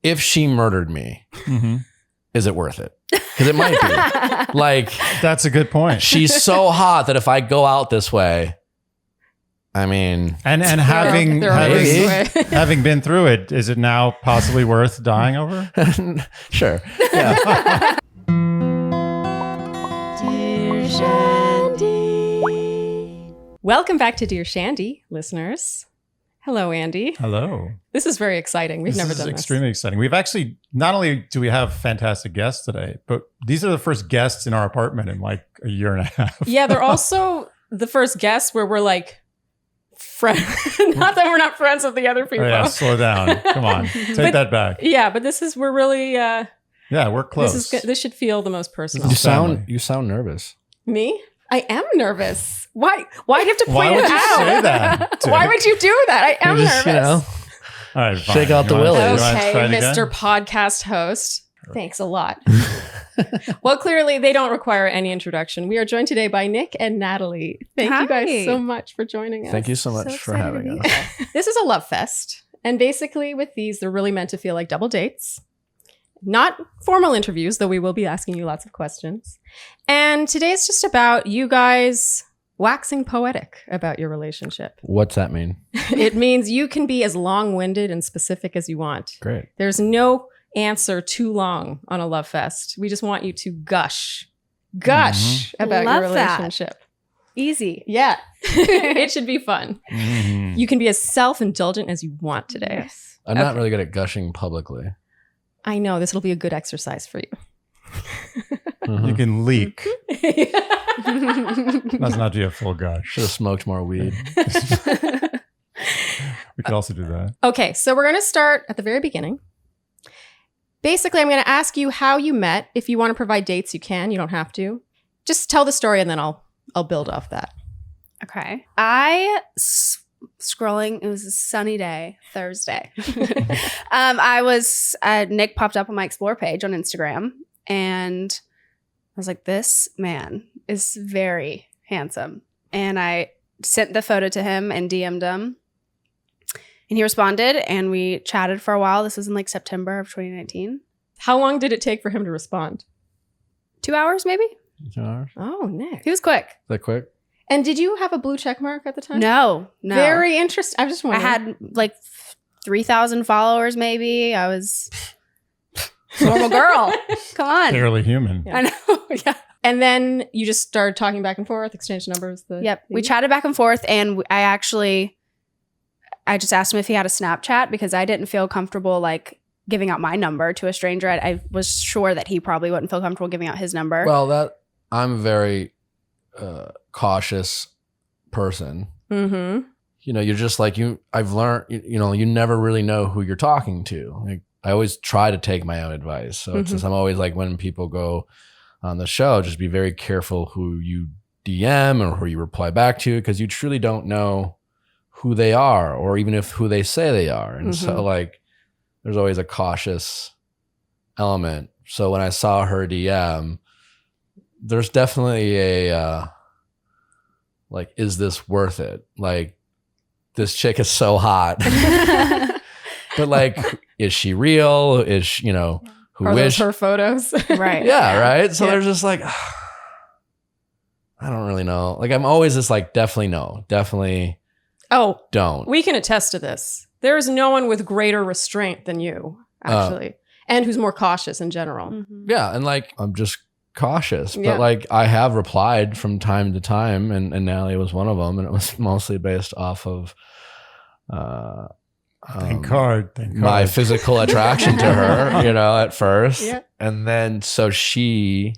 if she murdered me, is it worth it? Because it might be. Like, that's a good point. She's so hot that if I go out this way, I mean, and having been through it, is it now possibly worth dying over? Sure. Yeah. Dear Shandy. Welcome back to Dear Shandy, listeners. Hello, Andy. Hello. This is very exciting. We've never done this. This is extremely exciting. We've actually, not only do we have fantastic guests today, but these are the first guests in our apartment in like a year and a half. Yeah, they're also the first guests where we're like friends. Not that we're not friends with the other people. Oh, yeah, slow down. Come on. Take that back. Yeah, but we're really... yeah, we're close. This should feel the most personal. You sound nervous. Me? I am nervous. Why do you have to point it out? Why would you say that? Why would you do that? I am nervous. All right, fine. Shake out the willies. Okay, Mr. Podcast host. Thanks a lot. Well, clearly they don't require any introduction. We are joined today by Nick and Natalie. Thank you guys so much for joining us. Thank you so much for having us. This is a love fest. And basically with these, they're really meant to feel like double dates. Not formal interviews, though we will be asking you lots of questions. And today is just about you guys waxing poetic about your relationship. What's that mean? It means you can be as long-winded and specific as you want. Great. There's no answer too long on a love fest. We just want you to gush about your relationship. That. Easy. Yeah. It should be fun. You can be as self-indulgent as you want today. Yes. I'm not really good at gushing publicly. I know this will be a good exercise for you. You can leak. Let's not do a full gush. Should have smoked more weed. We could also do that. Okay, so we're going to start at the very beginning. Basically, I'm going to ask you how you met. If you want to provide dates, you can. You don't have to. Just tell the story and then I'll build off that. Okay. Scrolling, it was a sunny day, Thursday. Nick popped up on my Explore page on Instagram and I was like, this man is very handsome. And I sent the photo to him and DM'd him. And he responded and we chatted for a while. This was in like September of 2019. How long did it take for him to respond? 2 hours, maybe? 2 hours? Oh, Nick. He was quick. Is that quick? And did you have a blue check mark at the time? No. Very interesting. I just wondering. I had like 3,000 followers, maybe. I was a normal girl. Come on. Barely human. Yeah. I know. Yeah. And then you just started talking back and forth, exchanged numbers. Yep. We chatted back and forth, and I just asked him if he had a Snapchat because I didn't feel comfortable like giving out my number to a stranger. I was sure that he probably wouldn't feel comfortable giving out his number. Well, I'm a very cautious person. Mm-hmm. You know, you're just like I've learned, you never really know who you're talking to. Like, I always try to take my own advice. So it's just, I'm always like, when people go on the show, just be very careful who you DM or who you reply back to, because you truly don't know who they are or even who they say they are. And so like, there's always a cautious element. So when I saw her DM, there's definitely a, like, is this worth it? Like, this chick is so hot. But like, is she real? Is she, who Are is those her photos? Right. Yeah, right. So there's just like, I don't really know. Like, I'm always just like, definitely no, definitely. Oh, don't. We can attest to this. There is no one with greater restraint than you, actually, and who's more cautious in general. Mm-hmm. Yeah, and like, I'm just cautious, Yeah. but like, I have replied from time to time, and Natalie was one of them, and it was mostly based off of Thank God. my physical attraction to her, at first. Yeah. And then so she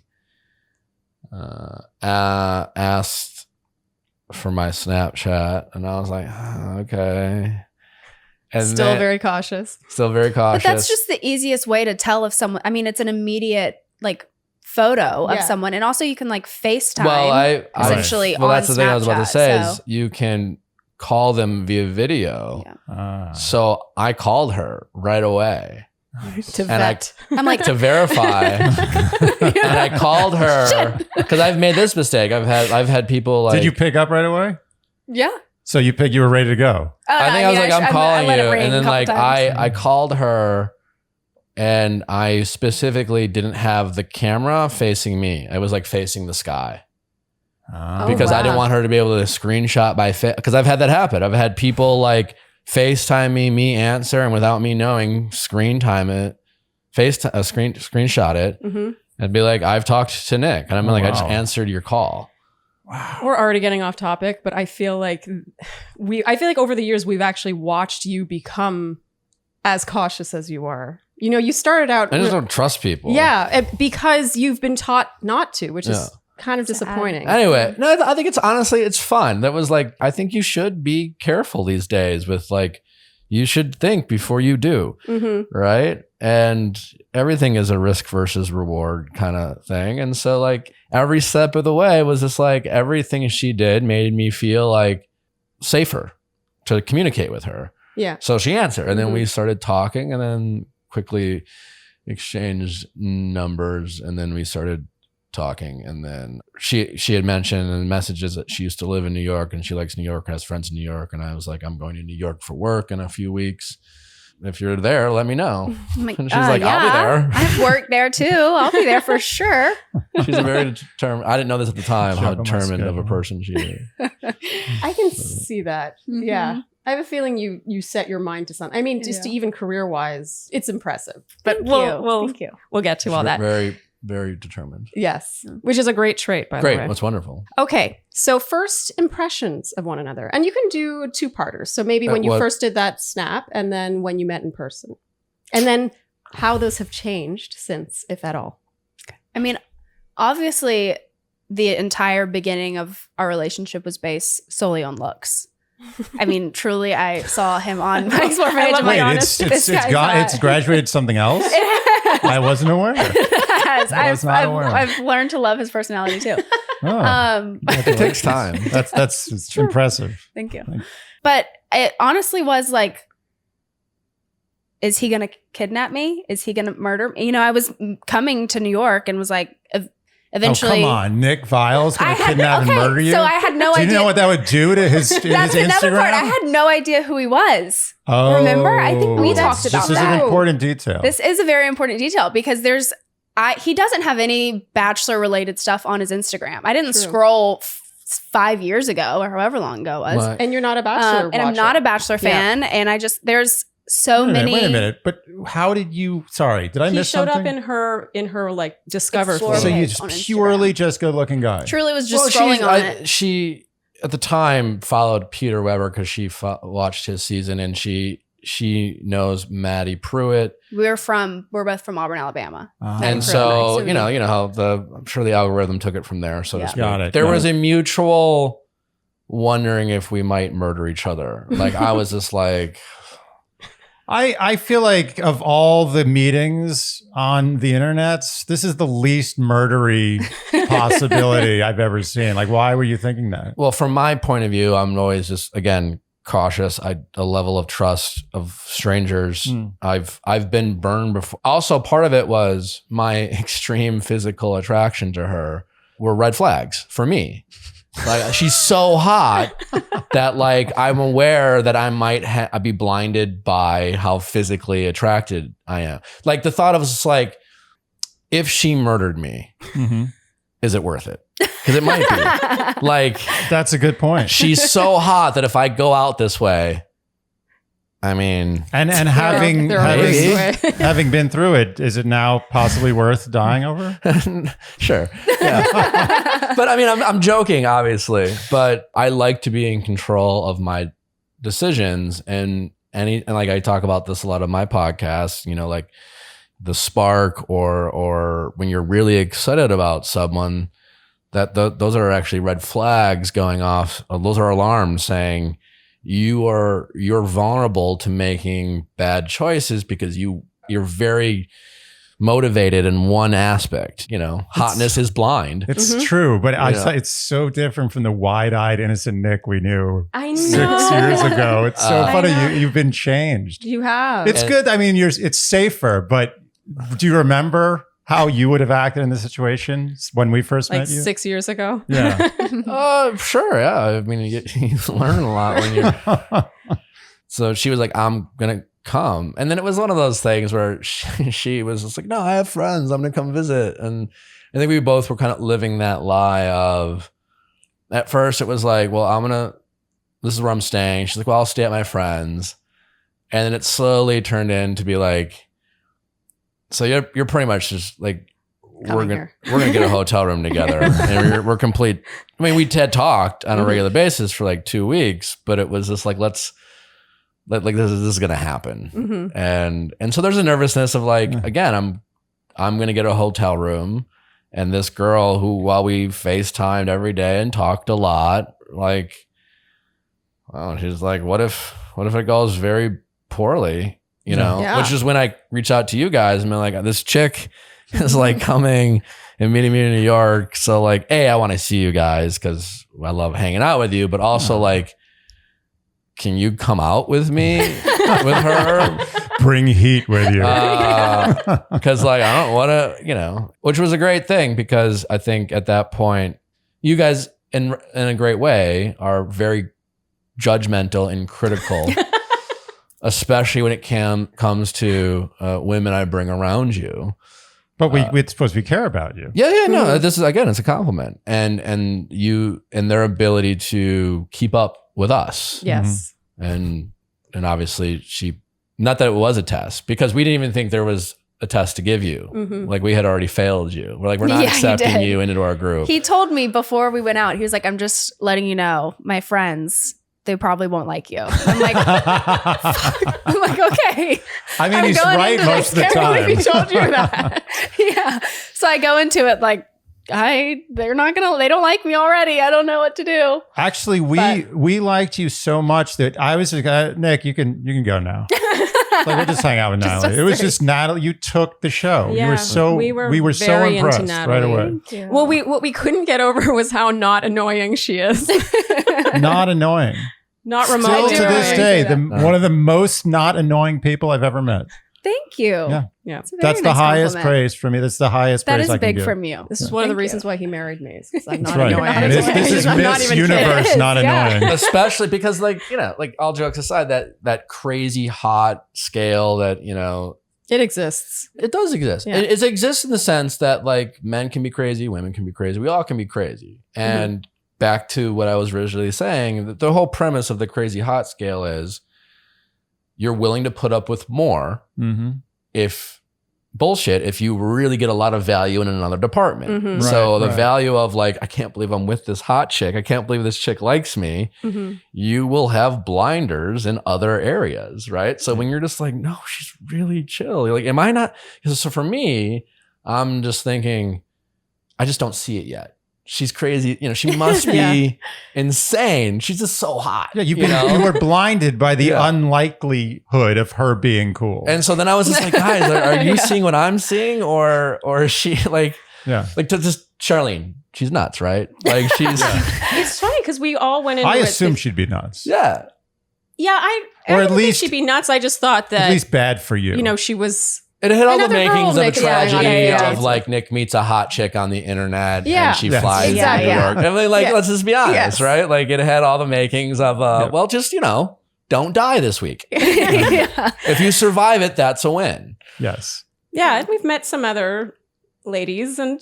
asked for my Snapchat, and I was like, okay. And Still very cautious. Still very cautious. But that's just the easiest way to tell if someone, I mean, it's an immediate like photo of someone. And also you can like FaceTime essentially on that's the thing I was about to Snapchat, say so. is you can call them via video. Yeah. So I called her right away. To vet. I'm like, to verify. And I called her because I've made this mistake. I've had people like, did you pick up right away? yeah. So you were ready to go. I think I was like, I'm calling you. let it ring And then a couple like times. I called her And I specifically didn't have the camera facing me. I was like facing the sky. Because I didn't want her to be able to screenshot because I've had that happen. I've had people like FaceTime me answer, and without me knowing, screenshot it, and be like, "I've talked to Nick," and I'm like, "I just answered your call." Wow. We're already getting off topic, but I feel like over the years we've actually watched you become as cautious as you are. You know, you started out. I just don't trust people. Yeah, because you've been taught not to, which is kind of disappointing. Anyway, no, I think it's fun. That was like, I think you should be careful these days with like, you should think before you do, right? And everything is a risk versus reward kind of thing. And so like every step of the way was just like everything she did made me feel like safer to communicate with her. Yeah. So she answered, and then we started talking, and then quickly exchanged numbers, and then we started talking. And then she had mentioned in messages that she used to live in New York, and she likes New York, has friends in New York. And I was like, I'm going to New York for work in a few weeks. If you're there, let me know. And she's like, I'll be there. I've worked there too. I'll be there for sure. She's a very determined. I didn't know this at the time, how determined of a person she is. I can see that. Yeah. I have a feeling you set your mind to something. I mean, just to even career-wise, it's impressive. But Thank you. We'll get to all that. Very, very determined. Yes, which is a great trait, by the way. Great, that's wonderful. Okay, so first impressions of one another. And you can do two-parters. So maybe when you first did that snap, and then when you met in person. And then how those have changed since, if at all. I mean, obviously, the entire beginning of our relationship was based solely on looks. I mean, truly, I saw him on my Explore page. It's graduated to something else? I wasn't aware. I've learned to love his personality too. It takes time. That's impressive. Thank you. But it honestly was like, is he going to kidnap me? Is he going to murder me? You know, I was coming to New York and was like, eventually. Oh, come on. Nick Viall's going to kidnap and murder you? So I had no idea. Do you know what that would do to his That's Instagram? another part. I had no idea who he was. Oh, remember? I think we talked about that. This is an important detail. This is a very important detail because he doesn't have any Bachelor related stuff on his Instagram. I didn't scroll 5 years ago or however long ago it was. Right. And you're not a Bachelor and I'm not a Bachelor fan. Yeah. And there's so many. Wait a minute. But how did you, sorry, did I miss something? He showed up in her like Discover. So you just purely just good looking guy. Truly was just scrolling on it. She, at the time, followed Peter Weber because she watched his season, and she knows Maddie Pruitt. We're both from Auburn, Alabama. And so, you know how I'm sure the algorithm took it from there. So to speak. Got it. There was a mutual wondering if we might murder each other. Like I was just like, I feel like of all the meetings on the internet, this is the least murdery possibility I've ever seen. Like, why were you thinking that? Well, from my point of view, I'm always just, again, cautious. A level of trust of strangers. I've been burned before. Also, part of it was my extreme physical attraction to her were red flags for me. Like she's so hot that like I'm aware that I might be blinded by how physically attracted I am. Like the thought of just like, if she murdered me, is it worth it? Because it might be. Like that's a good point. She's so hot that if I go out this way, I mean, and having been through it, is it now possibly worth dying over? Sure. Yeah. But I mean, I'm joking, obviously, but I like to be in control of my decisions, and like I talk about this a lot on my podcast, you know, like the spark or when you're really excited about someone, that those are actually red flags going off. Those are alarms saying, you're vulnerable to making bad choices because you're very motivated in one aspect. You know, hotness is blind. It's true, but it's so different from the wide-eyed innocent Nick we knew 6 years ago. It's so funny. You've been changed. You have. It's good. I mean, it's safer, but do you remember how you would have acted in the situation when we first met you? 6 years ago? Yeah. Sure. Yeah. I mean, you learn a lot when you're. So she was like, I'm going to come. And then it was one of those things where she was just like, no, I have friends. I'm going to come visit. And I think we both were kind of living that lie of, at first it was like, well, this is where I'm staying. She's like, well, I'll stay at my friends. And then it slowly turned into be like, so you're pretty much just like, we're gonna get a hotel room together, and we're complete. I mean, we had talked on a regular basis for like 2 weeks, but it was just like, this is gonna happen, and so there's a nervousness of like, again, I'm gonna get a hotel room, and this girl who, while we FaceTimed every day and talked a lot, like, oh, she's like, what if it goes very poorly, you know? Yeah. Which is when I reach out to you guys and be like, this chick is like coming and meeting me in New York. So like, I want to see you guys because I love hanging out with you, but also like, can you come out with me with her? Bring heat with you. Because like, I don't want to, which was a great thing because I think at that point, you guys in a great way are very judgmental and critical. Especially when it comes to women I bring around you. But we're supposed to care about you. Yeah, no, this is, again, it's a compliment. And you, and their ability to keep up with us. Yes. And obviously not that it was a test, because we didn't even think there was a test to give you. Like we had already failed you. We're like, we're not accepting you into our group. He told me before we went out, he was like, I'm just letting you know, my friends, they probably won't like you. I'm like, okay. I mean, he's right most of the time. He told you that. Yeah. So I go into it like, they don't like me already. I don't know what to do. Actually, we liked you so much that I was like, Nick, you can go now. Like, we'll just hang out with Natalie. It was just Natalie. You took the show. Yeah, we were so impressed right away. Yeah. Well, what we couldn't get over was how not annoying she is. Not annoying. Not remotely. Still to this day, one of the most not annoying people I've ever met. Thank you. Yeah. That's the highest praise for me. That's the highest praise I can give. That is big from you. This is one of the reasons why he married me. I'm not right. annoying. This is Miss Universe, not annoying. Especially because, like, like all jokes aside, that crazy hot scale that, it exists. It does exist. Yeah. It exists in the sense that like men can be crazy, women can be crazy. We all can be crazy. And back to what I was originally saying, the whole premise of the crazy hot scale is you're willing to put up with more if you really get a lot of value in another department. So the value of like, I can't believe I'm with this hot chick. I can't believe this chick likes me. You will have blinders in other areas, right? So when you're just like, no, she's really chill. You're like, am I not? So for me, I'm just thinking, I just don't see it yet. She's crazy. She must be insane. She's just so hot. Yeah, you were blinded by the unlikelihood of her being cool. And so then I was just like, guys, are you seeing what I'm seeing? Or is she like to just Sharleen? She's nuts, right? Like she's. It's funny because we all went into I assumed she'd be nuts. Yeah. Yeah, I didn't think she'd be nuts. I just thought that at least bad for you. She was. It had all the makings of a Nick tragedy of like Nick meets a hot chick on the internet and she flies to New York. I mean, like, let's just be honest, right? Like it had all the makings of, well, just, don't die this week. If you survive it, that's a win. Yes. Yeah. We've met some other ladies and,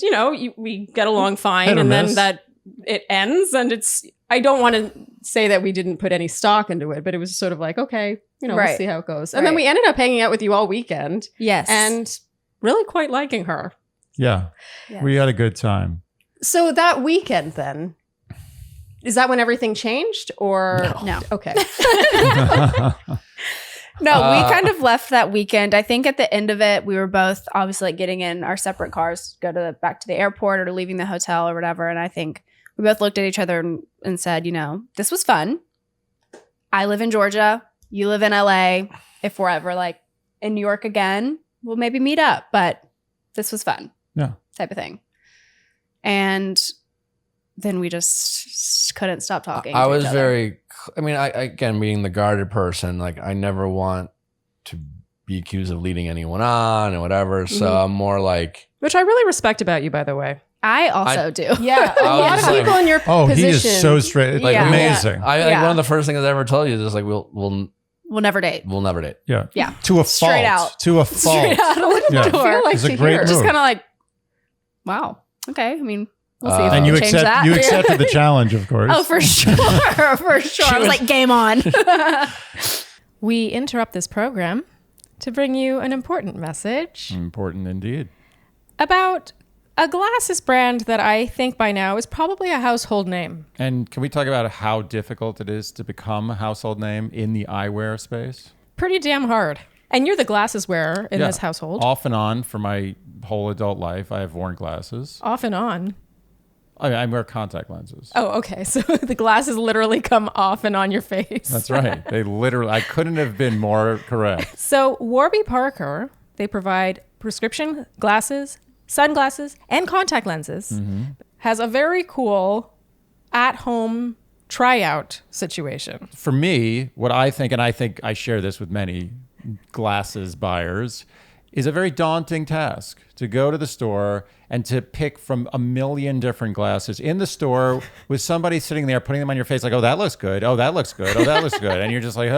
we get along fine. And then it ends and I don't want to say that we didn't put any stock into it, but it was sort of like, okay, we'll see how it goes. And then we ended up hanging out with you all weekend. Yes. And really quite liking her. Yeah. We had a good time. So that weekend then, is that when everything changed or? No. Okay. No, we kind of left that weekend. I think at the end of it, we were both obviously like getting in our separate cars, back to the airport or leaving the hotel or whatever. And I think we both looked at each other and said, this was fun. I live in Georgia. You live in LA. If we're ever like in New York again, we'll maybe meet up. But this was fun. Yeah. Type of thing. And then we just couldn't stop talking. I was again, being the guarded person, like I never want to be accused of leading anyone on and whatever. So I'm more like. Which I really respect about you, by the way. I also do. Yeah. A lot of people in your position. He is so straight. Like amazing. One of the first things I ever told you is like, we'll We'll never date. We'll never date. Yeah. Yeah. To a Straight fault. out. To a fault. Straight out of the Yeah. door. I feel like It's a to great hear. move. Just kind of like, wow. Okay. I mean, we'll see if And we And can change that. you accepted the challenge, of course. Oh, for sure. For sure. I was like, game on. We interrupt this program to bring you an important message Important indeed. about a glasses brand that I think by now is probably a household name. And can we talk about how difficult it is to become a household name in the eyewear space? Pretty damn hard. And you're the glasses wearer in Yeah. this household. Off and on for my whole adult life, I have worn glasses. Off and on. I wear contact lenses. Oh, okay. So the glasses literally come off and on your face. That's right. They literally, I couldn't have been more correct. So Warby Parker, they provide prescription glasses, sunglasses, and contact lenses. Has a very cool at-home tryout situation. For me, what I think, and I think I share this with many glasses buyers, is a very daunting task to go to the store and to pick from a million different glasses in the store with somebody sitting there putting them on your face like, oh, that looks good. Oh, that looks good. Oh, that looks good. And you're just like,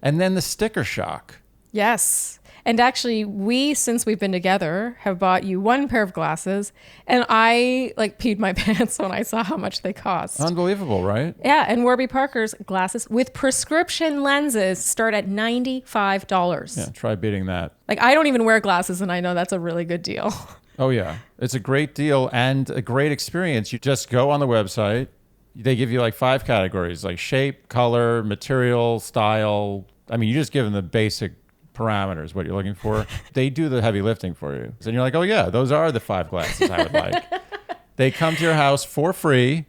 and then the sticker shock. Yes. And actually, since we've been together, have bought you one pair of glasses, and I peed my pants when I saw how much they cost. Unbelievable, right? Yeah, and Warby Parker's glasses with prescription lenses start at $95. Yeah, try beating that. I don't even wear glasses, and I know that's a really good deal. Oh, yeah. It's a great deal and a great experience. You just go on the website. They give you 5 categories, like shape, color, material, style. I mean, you just give them the basic parameters, what you're looking for. They do the heavy lifting for you. And you're like, oh, yeah, those are the 5 glasses I would like. They come to your house for free.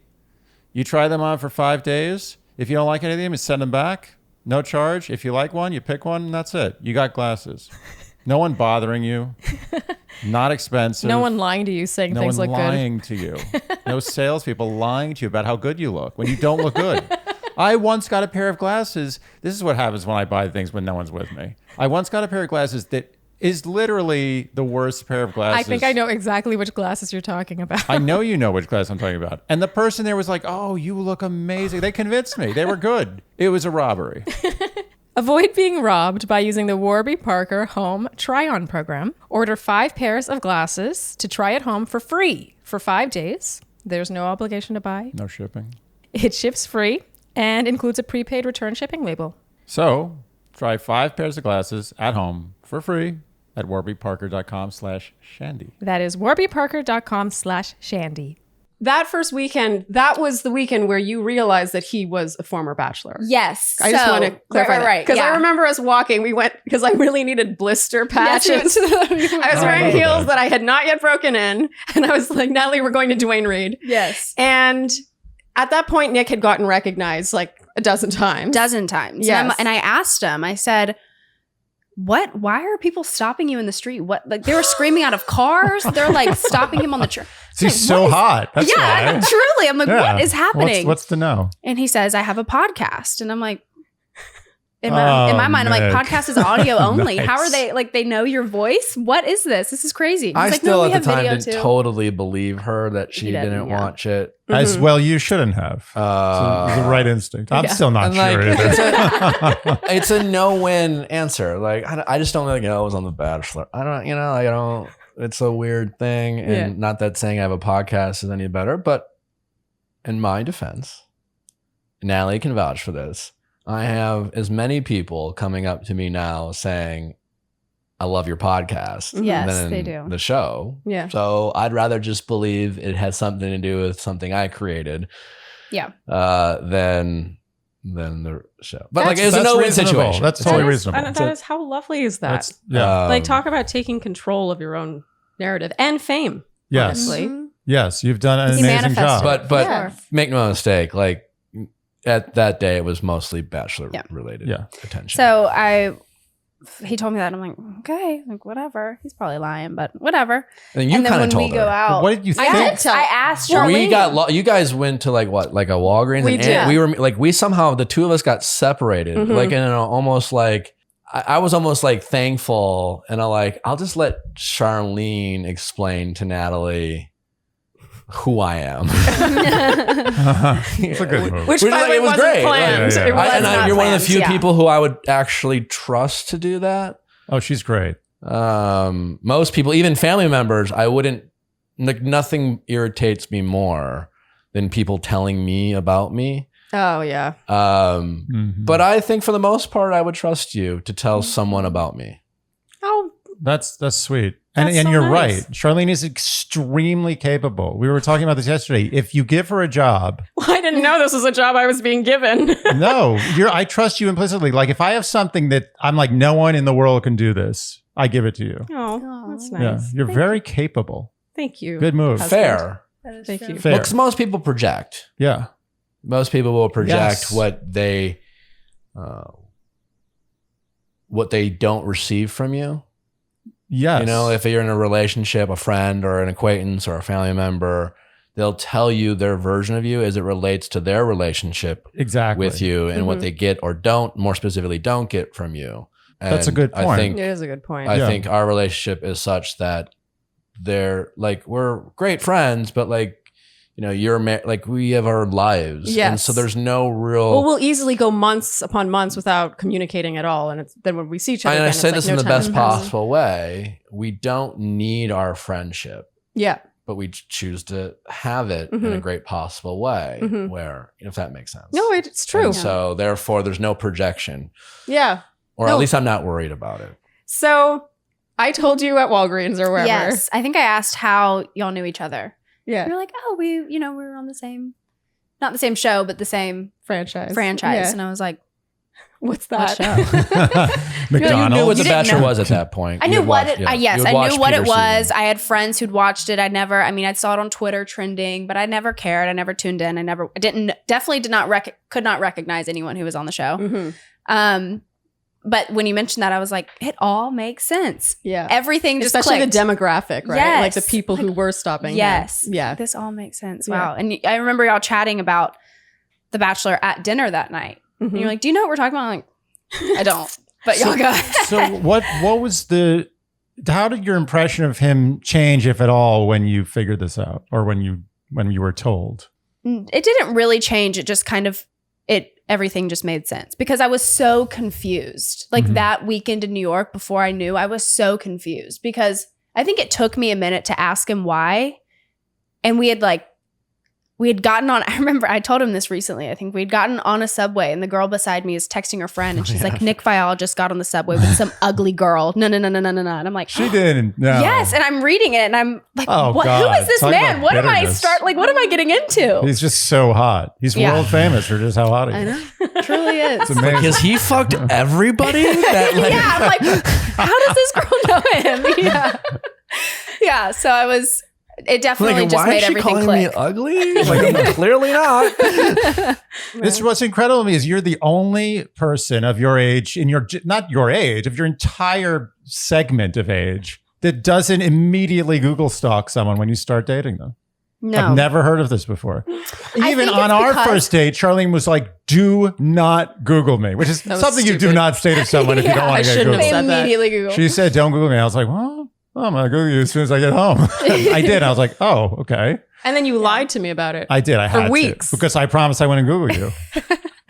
You try them on for 5 days. If you don't like any of them, you send them back. No charge. If you like one, you pick one, and that's it. You got glasses. No one bothering you. Not expensive. No one lying to you saying No things one look good. lying to you. No salespeople lying to you about how good you look when you don't look good. I once got a pair of glasses. This is what happens when I buy things when no one's with me. I once got a pair of glasses that is literally the worst pair of glasses. I think I know exactly which glasses you're talking about. I know you know which glass I'm talking about. And the person there was like, oh, you look amazing. They convinced me. They were good. It was a robbery. Avoid being robbed by using the Warby Parker Home Try-On program. Order 5 pairs of glasses to try at home for free for 5 days. There's no obligation to buy. No shipping. It ships free and includes a prepaid return shipping label. So try 5 pairs of glasses at home for free at warbyparker.com/shandy. That is warbyparker.com/shandy. That first weekend, that was the weekend where you realized that he was a former bachelor. Yes. I just want to clarify right. Because I yeah. remember us walking, we went, because I really needed blister Yes, we went patches. to the- I was I wearing remember heels that. that I had not yet broken in. And I was like, Natalie, we're going to Dwayne Reed. Yes. And at that point, Nick had gotten recognized like a dozen times. Dozen times. Yes. And I asked him, I said, why are people stopping you in the street? They were screaming out of cars. They're stopping him on the train. He's so hot. That's Yeah, why. truly. I'm like, Yeah. what is happening? What's to know? And he says, I have a podcast. And I'm like, in my mind, I'm Nick. like, podcast is audio only. How are Nice. they, they know your voice? What is this? This is crazy. He's I like, still no, we at the have time video didn't too. totally believe her that she He didn't, didn't yeah. watch it. As well, you shouldn't have. It's the right instinct. I'm Yeah. still not And, sure either. It's a no-win answer. I just don't I was on The Bachelor. I don't. It's a weird thing, and Yeah. not that saying I have a podcast is any better, but in my defense, Natalie can vouch for this. I have as many people coming up to me now saying, I love your podcast Yes, than they do. the show. Yeah. So I'd rather just believe it has something to do with something I created. Yeah. Than the show. But That's- it's a that's no-win reasonable. situation. That's It's a- totally reasonable. And that is how lovely is that? That's, yeah. Talk about taking control of your own narrative and fame. Yes. honestly. Mhm. Yes. You've done an He amazing manifested. job. But Yeah. make no mistake, at that day it was mostly Bachelor Yeah. related Yeah. attention. So he told me that. I'm like, okay, whatever. He's probably lying, but whatever. and you and then kind when of told we go her. out, What did you I think? did. I asked Sharleen. We got you guys went to like a Walgreens. We and did. we were we somehow the two of us got separated. Mhm. Like in almost I was almost thankful, and I'll just let Sharleen explain to Natalie who I am. It's a good move. Which, Which, by the way, it was wasn't great. planned. Yeah, yeah. It was And not you're one of the planned. few yeah. people who I would actually trust to do that. Oh, she's great. Most people, even family members, I wouldn't, like, nothing irritates me more than people telling me about me. Oh, yeah. But I think for the most part, I would trust you to tell someone about me. Oh, That's sweet. And That's so you're nice. right. Charlene is extremely capable. We were talking about this yesterday. If you give her a job, I didn't know this was a job I was being given. no, I trust you implicitly. Like if I have something that I'm like, no one in the world can do this, I give it to you. Oh, that's nice. Yeah, you're very capable. Thank you. Good move. Husband. Fair. Thank you. Fair. Well, 'cause most people project. Yeah. Most people will project Yes. what they don't receive from you. Yes. You know, if you're in a relationship, a friend or an acquaintance or a family member, they'll tell you their version of you as it relates to their relationship exactly with you and what they get or don't, more specifically, don't get from you. That's a good I point. think It is a good point. I Yeah. think our relationship is such that they're like, we're great friends, but like, you know, like we have our lives. Yes. And so there's no real. Well, we'll easily go months upon months without communicating at all, and then when we see each other, and I again, say it's this like in no the time best has passed. possible way. We don't need our friendship, Yeah, but we choose to have it in a great possible way where, if that makes sense. no, it's true. And so therefore there's no projection, Yeah. or No. at least I'm not worried about it. So I told you at Walgreens or wherever. Yes. I think I asked how y'all knew each other. Yeah. You're like, oh, we were on the same, not the same show, but the same Franchise. franchise. Yeah. And I was like, What's what that? You knew what McDonald's. The You didn't Bachelor know. was at that point. I You knew had what watched- it. yeah. Yes, You had I watched knew what it Peter was. season. I had friends who'd watched it. I saw it on Twitter trending, but I never cared. I never tuned in. Definitely could not recognize anyone who was on the show. Mhm. But when you mentioned that, I was like, it all makes sense. Yeah. Everything just Especially clicked. the demographic, right? Like the Yes. people who were stopping. him. Yes. Yeah. This all makes sense. Yeah. Wow. And I remember y'all chatting about The Bachelor at dinner that night. Mhm. And you're like, do you know what we're talking about? I'm like, I don't. But y'all go ahead. So what was how did your impression of him change, if at all, when you figured this out or when you were told? It didn't really change. It just kind of everything just made sense because I was so confused. Like that weekend in New York before I knew, I was so confused because I think it took me a minute to ask him why. And we had gotten on, I remember I told him this recently. I think we'd gotten on a subway and the girl beside me is texting her friend and she's like, Nick Viall just got on the subway with some ugly girl. No. And I'm like, She didn't. No. yes. And I'm reading it and I'm like, Oh, what? Who God. is this Talk man? about What am I bitterness. what am I getting into? He's just so hot. He's Yeah. world famous for just how hot he I is. know. Truly is. It's amazing. Because he fucked everybody. That like, Yeah, I'm like, how does this girl know him? Yeah. Yeah. So it definitely like, just why made is she everything calling click. me ugly? Like, I'm clearly not. This what's incredible to me is you're the only person of your age not your age, of your entire segment of age that doesn't immediately Google stalk someone when you start dating them. No. I've never heard of this before. I Even think on it's our because- first date, Charlene was like, do not Google me, which is That was something you do stupid. not say to someone if you Yeah, don't want I to get shouldn't have Googled. said that. Immediately Google. She said, don't Google me. I was like, well, I'm going to Google you as soon as I get home. I did. I was like, oh, okay. And then you lied to me about it. I did. I For had weeks. to because I promised I wouldn't Google you.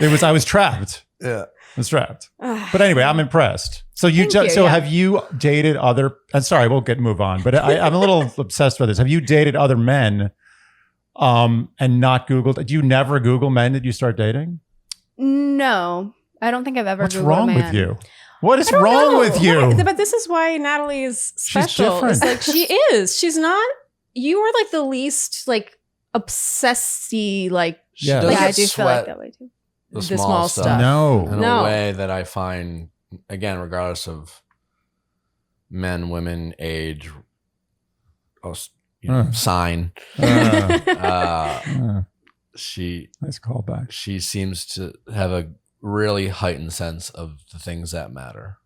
I was trapped. Yeah. I was trapped. But anyway, I'm impressed. So Thank you, yeah. have you dated other? And sorry, we'll move on. But I'm a little obsessed with this. Have you dated other men, and not Googled? Do you never Google men that you start dating? No. I don't think I've ever What's Googled wrong a man. with you? What is I don't wrong know. with you? Why? But this is why Natalie is special. different. It's like she is. She's not. You are like the least like obsessy like She Yeah. doesn't Yeah, I do feel like sweat that way too. the the small, small stuff. stuff. No. In No. a way that I find, again, regardless of men, women, age, sign, Uh, she nice callback. she seems to have a really heightened sense of the things that matter.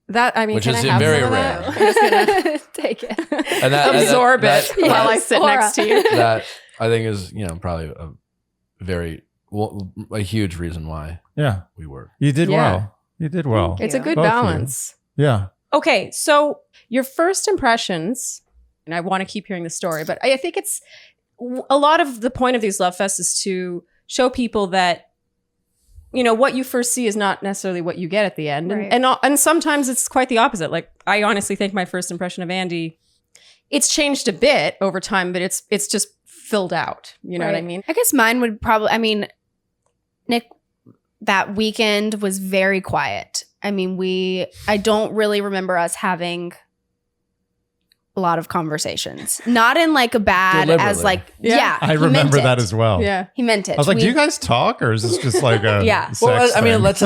that. I mean, Which can is I have very some of rare. that? I'm just gonna Take it. And that- absorb that- it that- while I Yes, sit aura. next to you. That I think is, probably a huge reason why Yeah, we work. you did Yeah. well. You did well. It's a Yeah. good Both of you. balance. Yeah. Okay, so your first impressions, and I want to keep hearing the story, but I think a lot of the point of these love fests is to show people that, you know, what you first see is not necessarily what you get at the end. Right. And sometimes it's quite the opposite. Like, I honestly think my first impression of Andy, it's changed a bit over time, but it's just filled out. You know what I mean? I guess mine would probably, I mean, Nick, that weekend was very quiet. I mean, I don't really remember us having a lot of conversations. Not in like a bad as like, yeah. I he remember meant that it. as well. Yeah. He meant it. I was like, do you guys talk, or is this just like a Yeah. sex Well, I mean, thing? let's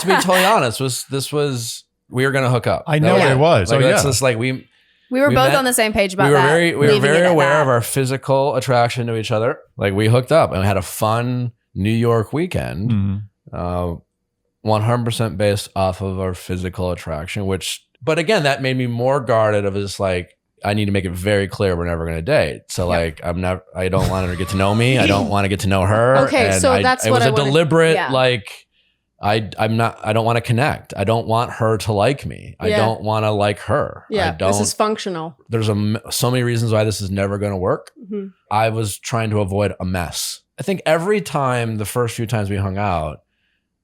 be totally honest. This was we were gonna hook up. I know Yeah. it was. Like, Oh, that's yeah. just like We were we both met- on the same page about we were that. very leaving it at aware that. of our physical attraction to each other. Like, we hooked up and had a fun New York weekend. Mhm. 100% based off of our physical attraction, but again, that made me more guarded of just like, I need to make it very clear we're never going to date. So like, I don't want her to get to know me. I don't want to get to know her. Okay, And so it that's was what I a wanna- deliberate, Yeah. like, I don't want to connect. I don't want her to like me. I Yeah. don't want to like her. Yeah. I don't, This is functional. there's so many reasons why this is never going to work. Mhm. I was trying to avoid a mess. I think every time, the first few times we hung out,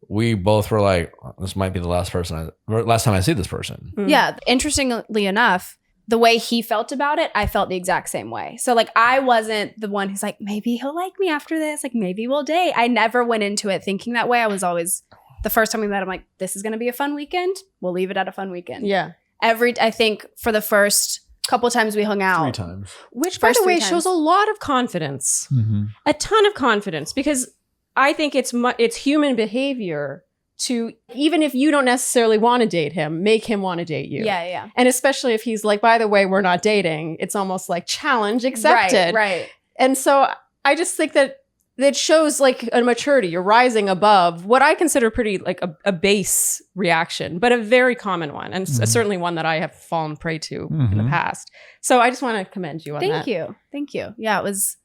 we both were like, this might be the last time I see this person. Mm. Yeah. Interestingly enough, the way he felt about it, I felt the exact same way. So like, I wasn't the one who's like, maybe he'll like me after this. Like, maybe we'll date. I never went into it thinking that way. I was always, the first time we met, I'm like, this is going to be a fun weekend. We'll leave it at a fun weekend. Yeah. I think for the first couple times we hung out. 3 times. Which, by First the way, 3 times. shows a lot of confidence. Mhm. A ton of confidence, because I think it's human behavior to, even if you don't necessarily want to date him, make him want to date you. Yeah. And especially if he's like, by the way, we're not dating, it's almost like challenge accepted. Right. And so I just think that it shows like a maturity. You're rising above what I consider pretty like a base reaction, but a very common one. And certainly one that I have fallen prey to in the Mhm. past. So I just want to commend you on that. Thank you. Yeah, it was,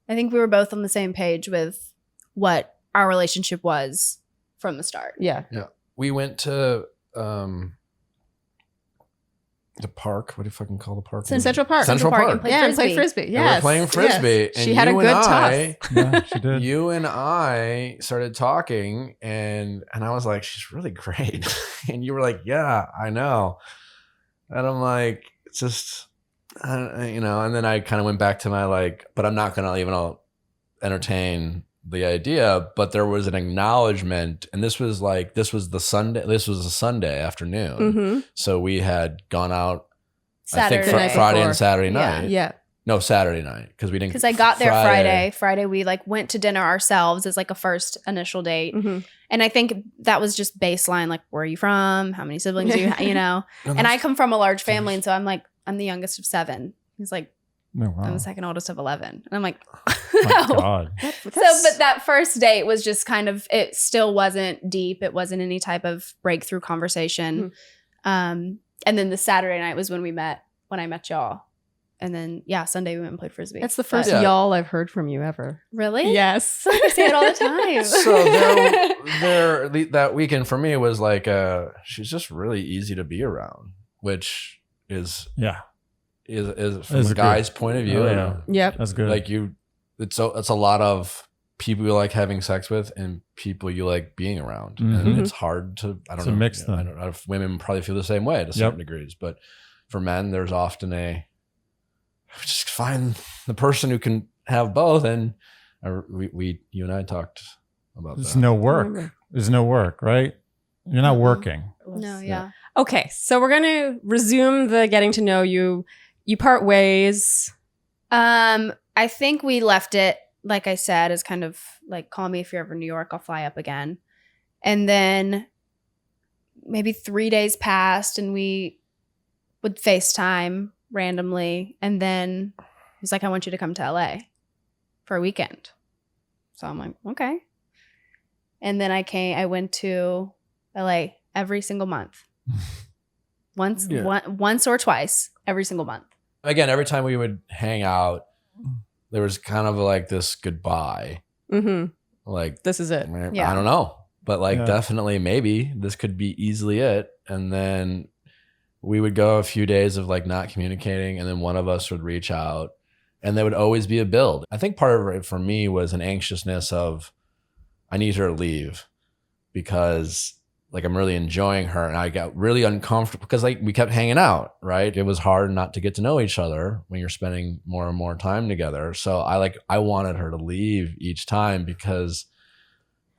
I think we were both on the same page with what our relationship was from the start. Yeah. We went to the park. What do you fucking call the park? Central Park. Central Park. and played Yeah, and play frisbee. frisbee. And Yes. we're playing frisbee. Yes. And She had a you good and toss. Yeah, she did. You and I started talking, and I was like, she's really great. And you were like, yeah, I know. And I'm like, it's just, and then I kind of went back to my like, but I'm not going to even entertain the idea. But there was an acknowledgement, and this was a Sunday afternoon. Mm-hmm. So we had gone out, Saturday I think night Friday before. and Saturday Yeah. night. Yeah. No, Saturday night, because we didn't. Because I got there Friday we like went to dinner ourselves as like a first initial date. Mm-hmm. And I think that was just baseline, like, where are you from? How many siblings do you have? No, And I come from a large family, and so I'm like, I'm the youngest of 7. He's like, Oh, wow. I'm the second oldest of 11. And I'm like, My no. God. But that first date was just kind of, it still wasn't deep. It wasn't any type of breakthrough conversation. And then the Saturday night was when I met y'all. And then, yeah, Sunday we went and played frisbee. That's the first Yeah. y'all I've heard from you ever. Really? Yes. I say it all the time. So that weekend for me was like, she's just really easy to be around, which is Yeah, from That's a good. guy's point of view. Oh, yeah. Yep. that's good. Like it's a lot of people you like having sex with and people you like being around, Mhm. and it's hard to To mix them. I don't know if women probably feel the same way to certain degrees, but for men, there's often just find the person who can have both, and you and I talked about There's that. no work. There's no work, right? You're not Mhm. working. No, yeah. Okay, so we're going to resume the getting to know you. You part ways. I think we left it, like I said, as kind of like, call me if you're ever in New York, I'll fly up again. And then maybe 3 days passed and we would FaceTime randomly. And then he's like, I want you to come to LA for a weekend. So I'm like, okay. And then I went to LA every single month. Once or twice every single month. Again, every time we would hang out, there was kind of like this goodbye. Mm-hmm. Like, This is it. Yeah. I don't know, but like, Yeah. definitely maybe this could be easily it. And then we would go a few days of like not communicating, and then one of us would reach out, and there would always be a build. I think part of it for me was an anxiousness of, I need her to leave because like I'm really enjoying her, and I got really uncomfortable because like we kept hanging out, right? It was hard not to get to know each other when you're spending more and more time together. So I wanted her to leave each time because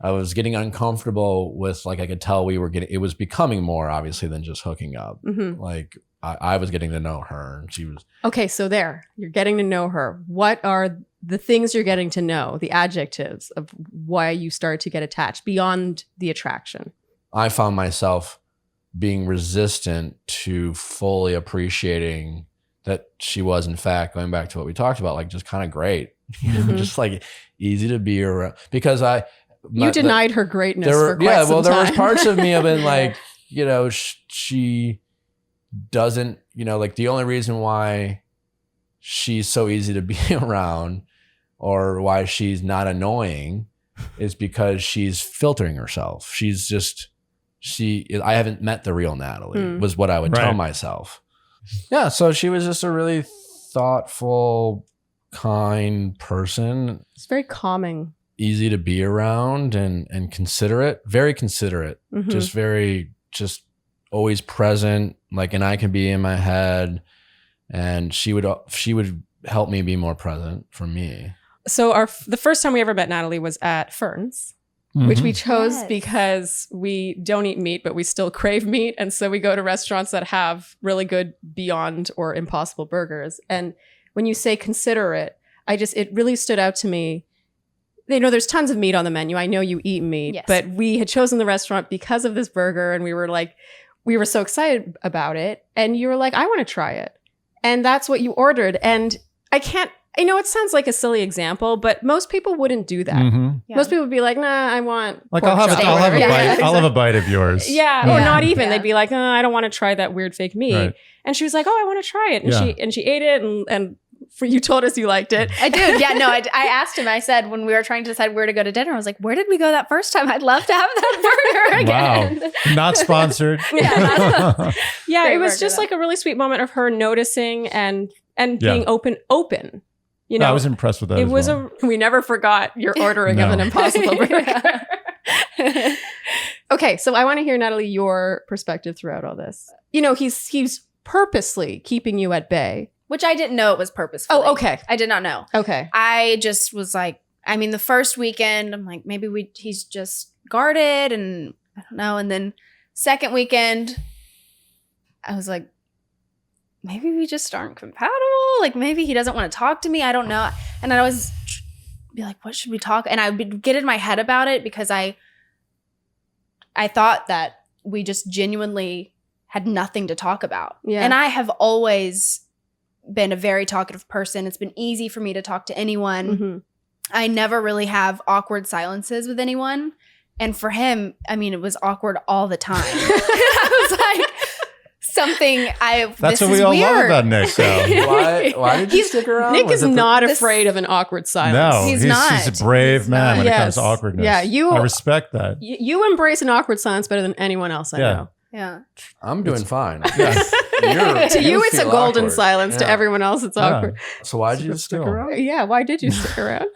I was getting uncomfortable with, like, I could tell it was becoming more obviously than just hooking up. Like I was getting to know her and she was. Okay, so you're getting to know her. What are the things you're getting to know, the adjectives of why you start to get attached beyond the attraction? I found myself being resistant to fully appreciating that she was, in fact, going back to what we talked about, like just kind of great, just like easy to be around. Because you denied her greatness for quite some time. There was parts of me have been like, she doesn't, like the only reason why she's so easy to be around or why she's not annoying is because she's filtering herself. I haven't met the real Natalie, was what I would tell myself. Yeah. So she was just a really thoughtful, kind person. It's very calming. Easy to be around and considerate, very considerate, just always present. Like, and I can be in my head, and she would help me be more present for me. So the first time we ever met Natalie was at Fern's. Which we chose because we don't eat meat, but we still crave meat. And so we go to restaurants that have really good Beyond or Impossible burgers. And when you say considerate, it really stood out to me. There's tons of meat on the menu. I know you eat meat, but we had chosen the restaurant because of this burger. And we were so excited about it. And you were like, I want to try it. And that's what you ordered. And I know it sounds like a silly example, but most people wouldn't do that. Yeah. Most people would be like, nah, I want like pork I'll have chop. a bite. I'll have a bite of yours. Yeah, or not even. They'd be like, oh, I don't want to try that weird fake meat. Right. And she was like, oh, I want to try it. And she ate it, and you told us you liked it. I did. Yeah, no, I asked him. I said, when we were trying to decide where to go to dinner, I was like, where did we go that first time? I'd love to have that burger again. Wow. Not sponsored. Yeah, it was burger, just though. like a really sweet moment of her noticing and being open. I was impressed with that. We never forgot your ordering of an Impossible burger. Okay, so I want to hear, Natalie, your perspective throughout all this. He's purposely keeping you at bay. Which I didn't know it was purposeful. Oh, okay. I did not know. Okay. I just was like, the first weekend, I'm like, maybe he's just guarded, and I don't know. And then second weekend, I was like, maybe we just aren't compatible. Like, maybe he doesn't want to talk to me. I don't know. And I'd always be like, what should we talk? And I would get in my head about it because I thought that we just genuinely had nothing to talk about. Yeah. And I have always been a very talkative person. It's been easy for me to talk to anyone. I never really have awkward silences with anyone. And for him, it was awkward all the time. I was like, That's what we all love about Nick, though. Why did you stick around? Nick is not afraid of an awkward silence. No, he's not. He's a brave man when it comes to awkwardness. Yeah, I respect that. You embrace an awkward silence better than anyone else I know. Yeah. I'm doing fine. To you, it's a golden silence. To everyone else, it's awkward. So why did you stick around? Yeah, why did you stick around?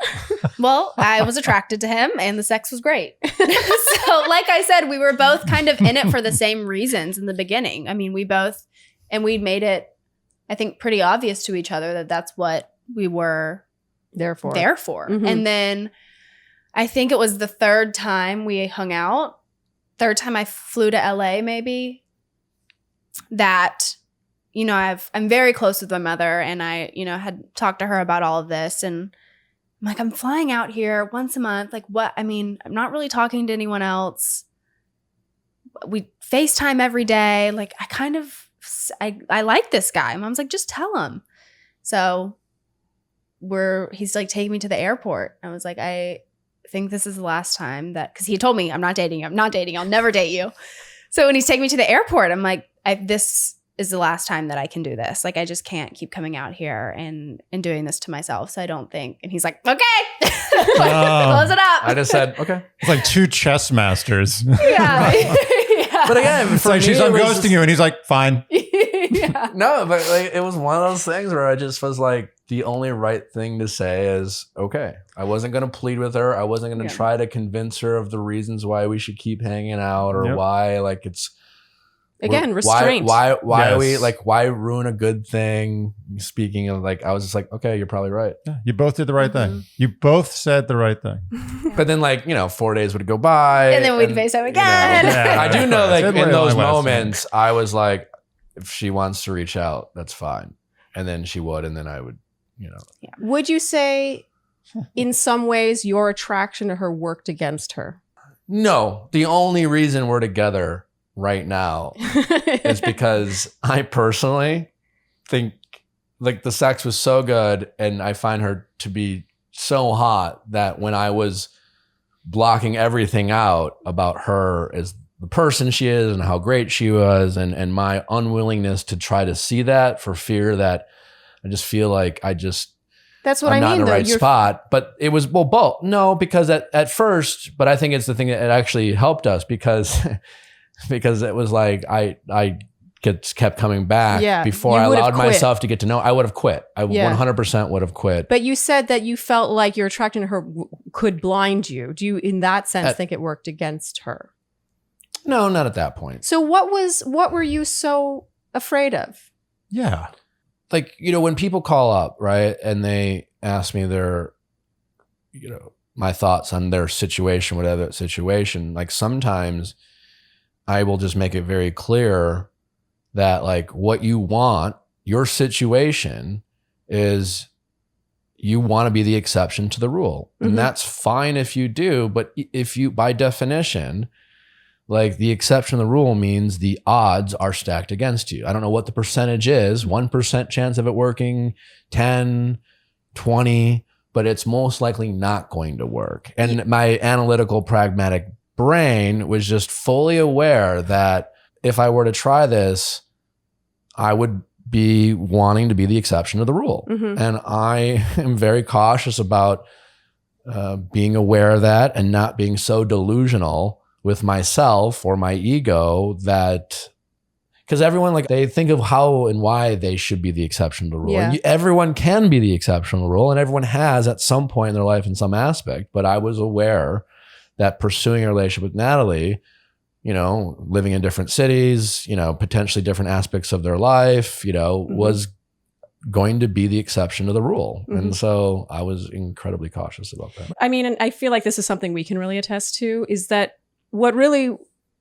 Well, I was attracted to him, and the sex was great. So, like I said, we were both kind of in it for the same reasons in the beginning. We made it, I think, pretty obvious to each other that that's what we were there for. And then I think it was the third time we hung out. Third time I flew to LA, maybe, that, I'm very close with my mother, and I, had talked to her about all of this, and I'm like, I'm flying out here once a month. Like, what? I'm not really talking to anyone else. We FaceTime every day. Like, I like this guy. Mom's like, just tell him. So he's like taking me to the airport. I was like, I think this is the last time because he told me, I'm not dating you. I'll never date you. So when he's taking me to the airport, I'm like, this is the last time that I can do this. Like, I just can't keep coming out here and doing this to myself. So I don't think. And he's like, okay, close it up. I just said, okay. It's like two chess masters. Yeah. But again, it's like she's unghosting you, and he's like, fine. Yeah. No, but like it was one of those things where I just was like, the only right thing to say is, okay. I wasn't going to plead with her. I wasn't going to try to convince her of the reasons why we should keep hanging out or why like it's Again, restraint. Why we like why ruin a good thing? Speaking of like, I was just like, okay, you're probably right. Yeah, you both did the right thing. You both said the right thing. But then like, 4 days would go by. And then we'd FaceTime again. I do know like in those moments, I was like, if she wants to reach out, that's fine. And then she would, and then I would, Would you say in some ways your attraction to her worked against her? No, the only reason we're together right now is because I personally think like the sex was so good and I find her to be so hot that when I was blocking everything out about her as the person she is and how great she was and my unwillingness to try to see that for fear that I just feel like that's what I'm I not mean, in the though. right spot. But it was both. No, because at first, but I think it's the thing that it actually helped us because it was like I kept coming back before I allowed myself to get to know. I would have quit. I 100% would have quit. But you said that you felt like your attraction to her could blind you. Do you, in that sense, think it worked against her? No, not at that point. So what were you so afraid of? Yeah. Like, when people call up, right, and they ask me their, my thoughts on their situation, whatever situation, like sometimes I will just make it very clear that like what you want, your situation is you want to be the exception to the rule. And that's fine if you do, but if you, by definition, like the exception to the rule means the odds are stacked against you. I don't know what the percentage is, 1% chance of it working, 10, 20, but it's most likely not going to work. And my analytical, pragmatic brain was just fully aware that if I were to try this, I would be wanting to be the exception to the rule. And I am very cautious about being aware of that and not being so delusional with myself or my ego that, because everyone like they think of how and why they should be the exception to the rule. Yeah. And everyone can be the exception to the rule and everyone has at some point in their life in some aspect. But I was aware that pursuing a relationship with Natalie, living in different cities, potentially different aspects of their life, was going to be the exception to the rule. And so I was incredibly cautious about that. I mean, and I feel like this is something we can really attest to, is that what really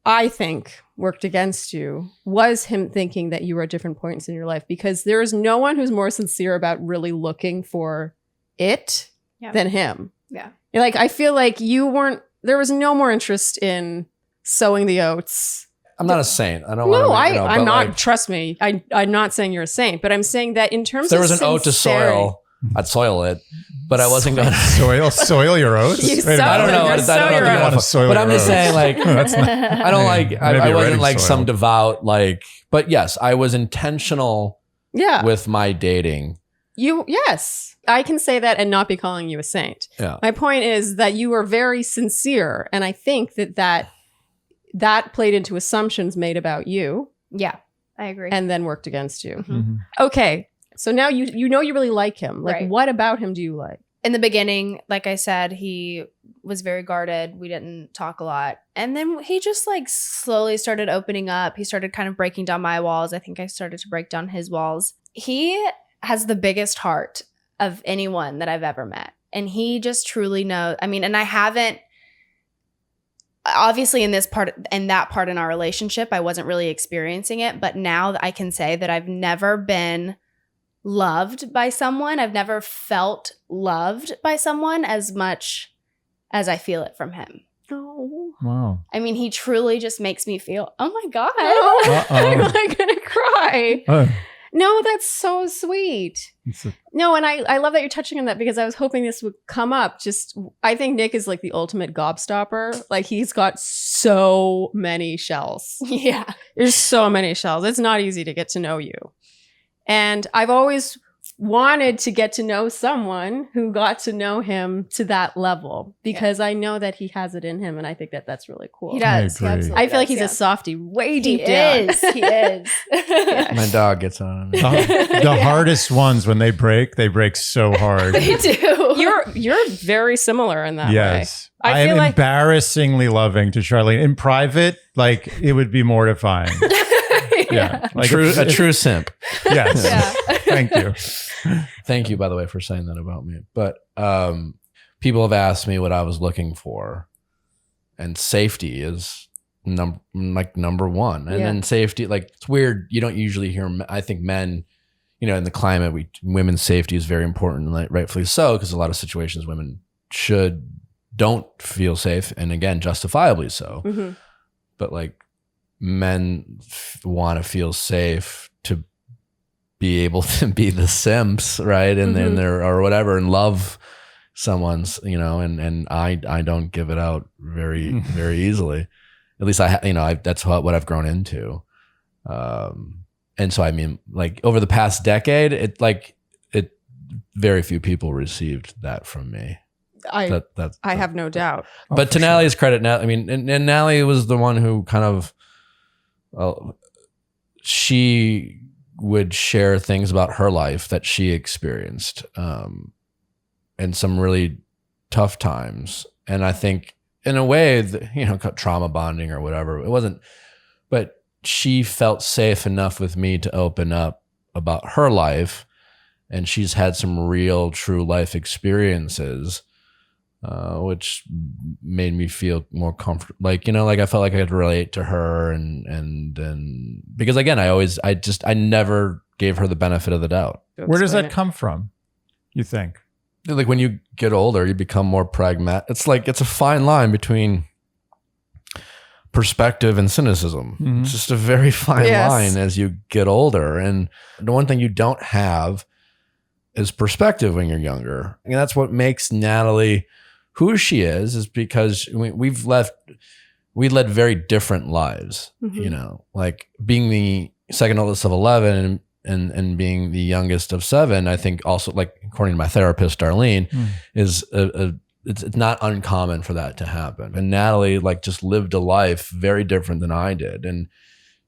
I think worked against you was him thinking that you were at different points in your life, because there is no one who's more sincere about really looking for it than him. Yeah. Like, I feel like there was no more interest in sowing the oats. I'm not a saint. I don't No, want to, I'm not. Like, trust me. I'm not saying you're a saint, but I'm saying that in terms if there of was an oat to soil, I'd soil it, but I wasn't going to soil your oats. I don't know. I don't know. But I'm just saying, like, I don't like. I wasn't like some devout, like. But yes, I was intentional. Yeah. With my dating. Yes, I can say that and not be calling you a saint. Yeah. My point is that you were very sincere, and I think that played into assumptions made about you. Yeah, I agree. And then worked against you. Okay. So now you really like him. Like, Right. What about him do you like? In the beginning, like I said, he was very guarded. We didn't talk a lot. And then he just like slowly started opening up. He started kind of breaking down my walls. I think I started to break down his walls. He has the biggest heart of anyone that I've ever met. And he just truly knows. I mean, and I haven't, obviously in that part in our relationship, I wasn't really experiencing it. But now I can say that I've never been loved by someone. I've never felt loved by someone as much as I feel it from him. Oh. Wow. I mean, he truly just makes me feel, oh my God. I'm like gonna cry. No, that's so sweet. No, and I love that you're touching on that, because I was hoping this would come up. I think Nick is like the ultimate gobstopper. Like, he's got so many shells. Yeah. There's so many shells. It's not easy to get to know you. And I've always wanted to get to know someone who got to know him to that level because I know that he has it in him, and I think that that's really cool. He does. He agree. absolutely I feel like does, he's a softie way deep down. He is. My dog gets on me. The hardest ones when they break so hard. They do. You're very similar in that way. Yes. I I am feel like embarrassingly loving to Sharleen. In private, like it would be mortifying. Yeah. Like A true simp. Yes. Yeah. Thank you. Thank you, by the way, for saying that about me. But people have asked me what I was looking for, and safety is number one. And then safety, like it's weird. You don't usually hear. I think men, in the climate, women's safety is very important, and rightfully so, because a lot of situations women don't feel safe, and again, justifiably so. Mm-hmm. But like men want to feel safe to be able to be the simps, right? And then there or whatever, and love someone's, and I don't give it out very, very easily. At least that's what I've grown into. And so, I mean, like over the past decade, very few people received that from me. I have no doubt. But to Natalie's credit, I mean, and Natalie was the one who kind of, she would share things about her life that she experienced, and some really tough times. And I think in a way, trauma bonding or whatever, it wasn't, but she felt safe enough with me to open up about her life. And she's had some real, true life experiences, which made me feel more comfortable. Like, I felt like I could relate to her, and because again, I never gave her the benefit of the doubt. Where does that come from, you think? Like when you get older, you become more pragmatic. It's a fine line between perspective and cynicism. Mm-hmm. It's just a very fine line as you get older. And the one thing you don't have is perspective when you're younger. And that's what makes Natalie who she is because we led very different lives, like being the second oldest of 11 and being the youngest of 7. I think also, like, according to my therapist, Sharleen, is it's not uncommon for that to happen. And Natalie just lived a life very different than I did. And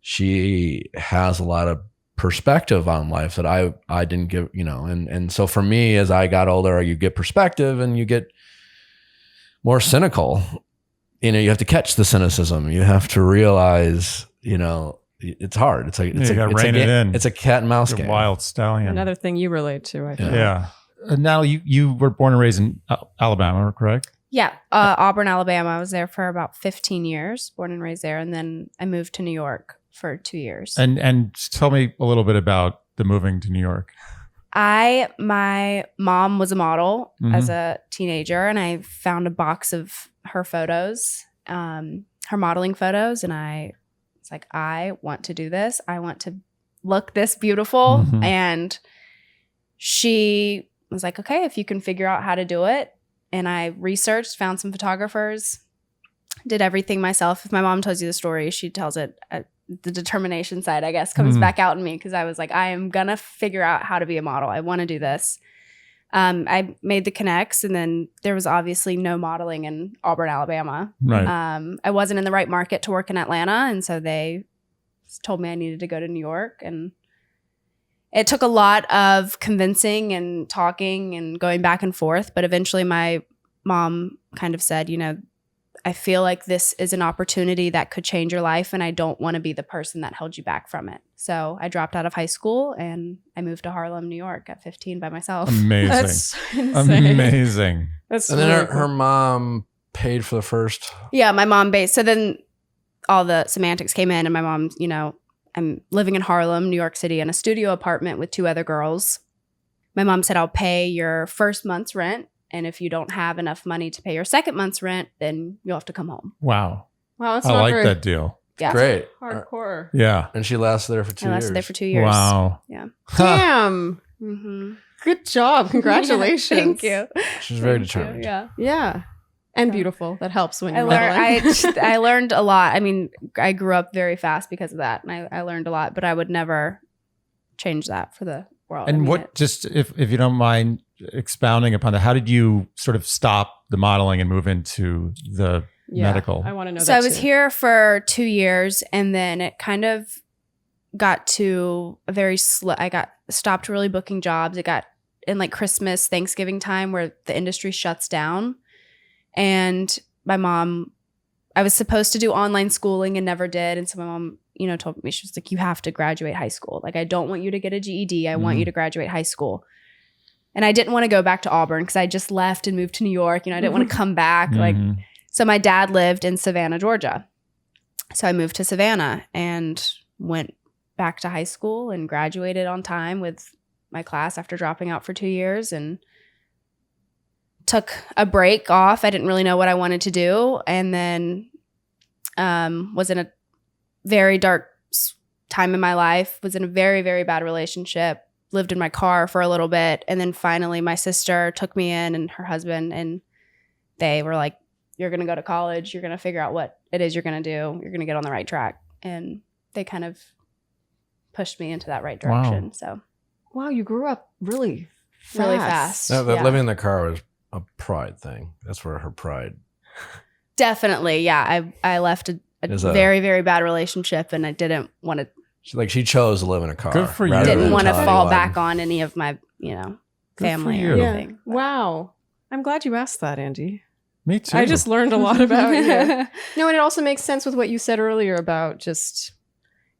she has a lot of perspective on life that I didn't give, and so for me, as I got older, you get perspective and you get more cynical. You have to catch the cynicism. You have to realize, it's hard. It's a cat and mouse game. Wild stallion. Another thing you relate to, I think. Yeah. Now you were born and raised in Alabama, correct? Yeah. Auburn, Alabama. I was there for about 15 years, born and raised there. And then I moved to New York for 2 years. And tell me a little bit about the moving to New York. My mom was a model as a teenager, and I found a box of her photos, her modeling photos. And I was like, I want to do this. I want to look this beautiful. And she was like, okay, if you can figure out how to do it. And I researched, found some photographers, did everything myself. If my mom tells you the story, she tells it the determination side, I guess, comes back out in me, because I was like, I am gonna figure out how to be a model. I want to do this. I made the connects, and then there was obviously no modeling in Auburn, Alabama. Right. I wasn't in the right market to work in Atlanta, and so they told me I needed to go to New York. And it took a lot of convincing and talking and going back and forth, but eventually my mom kind of said, I feel like this is an opportunity that could change your life, and I don't want to be the person that held you back from it. So I dropped out of high school and I moved to Harlem, New York at 15 by myself. Amazing. That's insane. Amazing. That's And then really her mom paid for the first. Yeah, my mom so then all the semantics came in, and my mom, I'm living in Harlem, New York City, in a studio apartment with 2 other girls. My mom said, I'll pay your first month's rent, and if you don't have enough money to pay your second month's rent, then you'll have to come home. Wow. Wow, that's I not like very that deal. Yeah. Great. hardcore. Yeah. And she lasted there for 2 I years. lasted there for 2 years. Wow. Yeah. Damn. Mm-hmm. Good job. Congratulations. Thank you. She's very Thank you. determined. Yeah. Yeah. And beautiful. That helps when I you're learned. I learned a lot. I mean, I grew up very fast because of that, and I learned a lot. But I would never change that for the world. And I mean, what, just if you don't mind expounding upon that, how did you sort of stop the modeling and move into the medical? I want to know So that I was too. here for 2 years, and then it kind of got to a very slow. I got stopped really booking jobs. It got in like Christmas, Thanksgiving time where the industry shuts down. And my mom, I was supposed to do online schooling and never did. And so my mom, told me, she was like, you have to graduate high school. Like, I don't want you to get a GED. I want you to graduate high school. And I didn't want to go back to Auburn because I just left and moved to New York. I didn't want to come back. So my dad lived in Savannah, Georgia. So I moved to Savannah and went back to high school and graduated on time with my class after dropping out for 2 years, and took a break off. I didn't really know what I wanted to do. And then was in a very dark time in my life, was in a very, very bad relationship, lived in my car for a little bit. And then finally my sister took me in, and her husband, and they were like, you're going to go to college. You're going to figure out what it is you're going to do. You're going to get on the right track. And they kind of pushed me into that right direction. Wow. So Wow, you grew up really fast. really fast. No, that Yeah. living in the car was a pride thing. That's where her pride. Definitely. Yeah. I left a Is a- very, very bad relationship, and I didn't want to, She chose to live in a car. Good for you. rather didn't than want to tell fall anyone. back on any of my, for family or you. Yeah. anything. Wow. I'm glad you asked that, Andy. Me too. I just learned a lot about you. No, and it also makes sense with what you said earlier about just,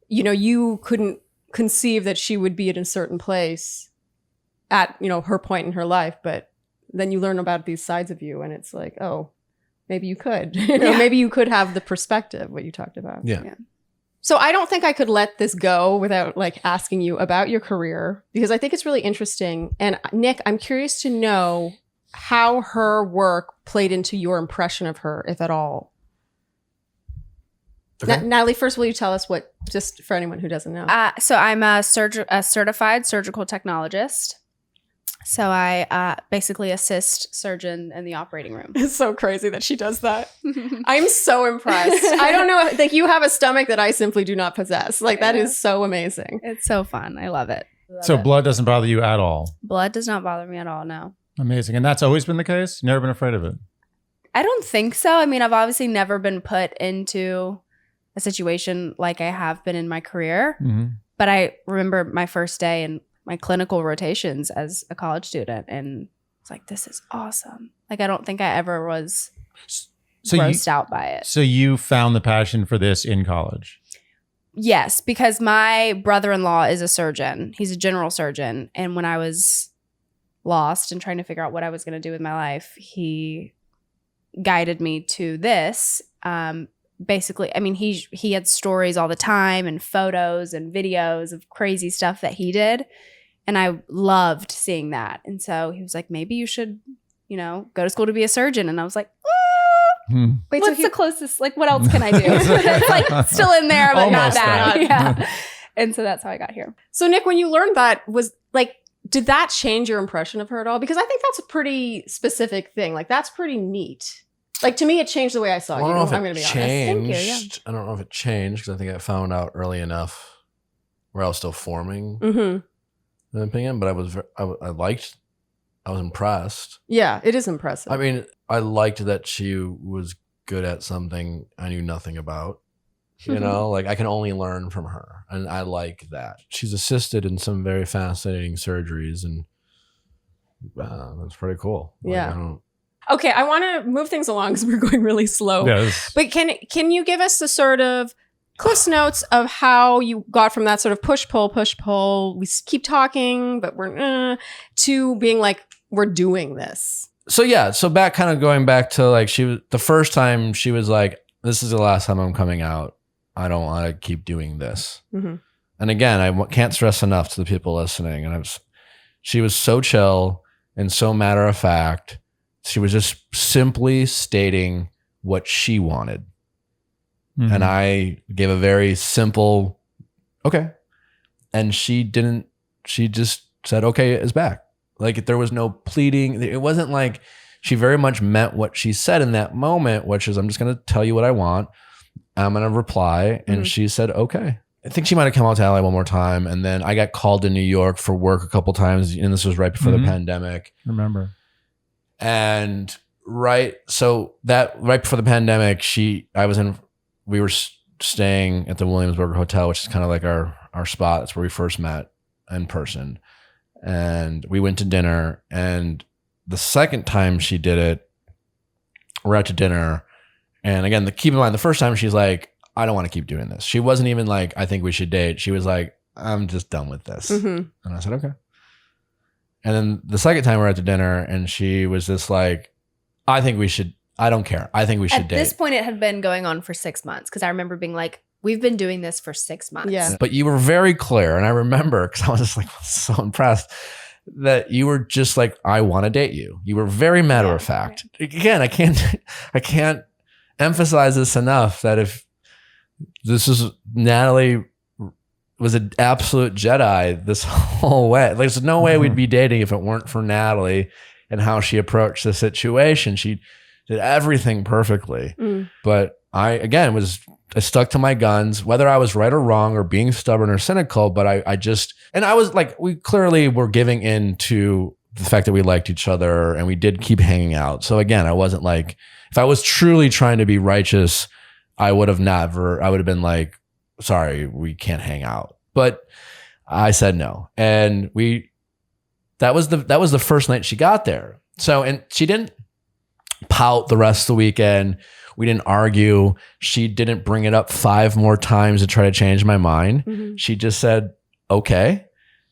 you couldn't conceive that she would be at a certain place at, her point in her life. But then you learn about these sides of you, and it's like, oh, maybe you could. Maybe you could have the perspective, what you talked about. Yeah. So I don't think I could let this go without asking you about your career, because I think it's really interesting. And Nick, I'm curious to know how her work played into your impression of her, if at all. Okay. Natalie, first, will you tell us what, just for anyone who doesn't know? So I'm a certified surgical technologist. So I basically assist surgeon in the operating room. It's so crazy that she does that. I'm so impressed. I don't know, you have a stomach that I simply do not possess. That Yeah. is so amazing. It's so fun. I love it. So blood doesn't bother you at all. Blood does not bother me at all. No. Amazing. And that's always been the case? You've never been afraid of it? I don't think so. I mean, I've obviously never been put into a situation like I have been in my career, but I remember my first day in my clinical rotations as a college student, and it's like, this is awesome. I don't think I ever was grossed out by it. So you found the passion for this in college? Yes, because my brother-in-law is a surgeon. He's a general surgeon. And when I was lost and trying to figure out what I was going to do with my life, he guided me to this. Basically, I mean, he had stories all the time and photos and videos of crazy stuff that he did. And I loved seeing that. And so he was like, maybe you should, go to school to be a surgeon. And I was like, Wait, what's the closest? What else can I do? It's still in there, but not Almost that. that. Yeah. And so that's how I got here. So Nick, when you learned that, did that change your impression of her at all? Because I think that's a pretty specific thing. That's pretty neat. To me, it changed the way I saw I you. don't know if I'm it going to be honest. changed. Thank you, I don't know if it changed because I think I found out early enough where I was still forming Mm-hmm. an opinion, but I was impressed. Yeah, it is impressive. I mean, I liked that she was good at something I knew nothing about. I can only learn from her, and I like that. She's assisted in some very fascinating surgeries, and that's pretty cool. Yeah. Okay, I want to move things along because we're going really slow. Yes. But can you give us the sort of Cliff's notes of how you got from that sort of push pull, we keep talking, but we're to being we're doing this. So yeah, going back to she was the first time she was like, "This is the last time I'm coming out. I don't want to keep doing this." Mm-hmm. And again, I can't stress enough to the people listening. And she was so chill and so matter of fact. She was just simply stating what she wanted. And I gave a very simple, okay. And she just said, okay, it's back. There was no pleading. It wasn't she very much meant what she said in that moment, which is, I'm just going to tell you what I want. I'm going to reply. And she said, okay. I think she might have come out to LA one more time. And then I got called to New York for work a couple times. And this was right before the pandemic. Remember. And right before the pandemic, we were staying at the Williamsburg Hotel, which is kind of like our spot. That's where we first met in person. And we went to dinner. And the second time she did it, we're out to dinner. And again, keep in mind, the first time she's like, I don't want to keep doing this. She wasn't even like, I think we should date. She was like, I'm just done with this. And I said, okay. And then the second time we're at the dinner and she was just like, I think we should, I don't care. I think we should date. At this point, it had been going on for 6 months because I remember being like, we've been doing this for 6 months. Yeah. But you were very clear. And I remember, because I was just like so impressed, that you were just like, I want to date you. You were very matter of fact. Again, I can't emphasize this enough that if Natalie was an absolute Jedi this whole way. There's no way we'd be dating if it weren't for Natalie and how she approached the situation. She did everything perfectly. But I stuck to my guns, whether I was right or wrong or being stubborn or cynical, but I was like, we clearly were giving in to the fact that we liked each other and we did keep hanging out. So again, I wasn't like, if I was truly trying to be righteous, I would have been like, sorry, we can't hang out. But I said no. And that was the first night she got there. So, and she didn't pout the rest of the weekend. We didn't argue. She didn't bring it up 5 more times to try to change my mind. She just said, okay.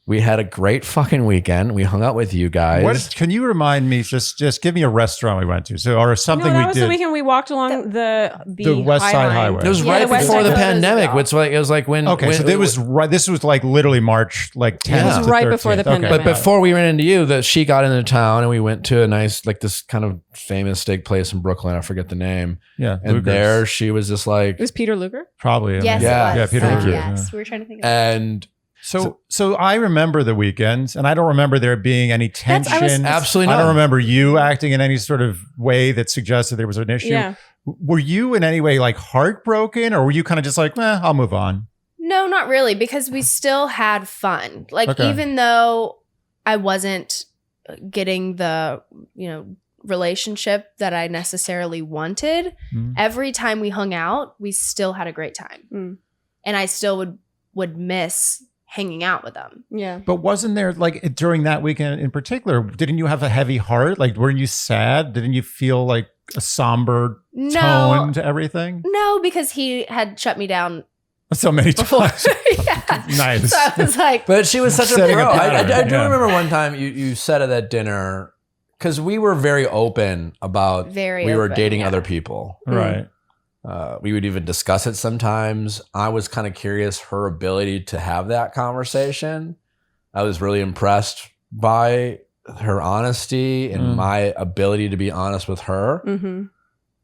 We had a great fucking weekend. We hung out with you guys. Can you remind me? Just give me a restaurant we went to. So, or something that we was did. the weekend we walked along the West High Side Line. Highway. It was Yeah, right the West before Side the Highway. pandemic. It was like when. Okay, so this was like literally March, like 10th. It was to right 13th. before the Okay. pandemic. But before we ran into you, that she got into town and we went to a nice, like this kind of famous steak place in Brooklyn. I forget the name. Yeah, And Luger's. there she was just like, It was Peter Luger. Probably. Yes, Yeah. it was. Yeah, Peter Luger. Yes, we were trying to think of it. and So I remember the weekends, and I don't remember there being any tension. absolutely I not. don't remember you acting in any sort of way that suggested there was an issue. Yeah. Were you in any way like heartbroken, or were you kind of just like, I'll move on? No, not really, because we still had fun. Like, Okay. even though I wasn't getting the, relationship that I necessarily wanted, every time we hung out, we still had a great time. And I still would miss hanging out with them. Yeah. But wasn't there, like, during that weekend in particular, didn't you have a heavy heart? Like, weren't you sad? Didn't you feel like a somber tone to everything? No, because he had shut me down So many before. times. Yeah. Nice. So I was like, But she was such a Setting a pro. pattern, I do yeah. remember one time you said at that dinner, because we were very open about we were open, dating yeah. other people. Right. We would even discuss it sometimes. I was kind of curious her ability to have that conversation. I was really impressed by her honesty and my ability to be honest with her,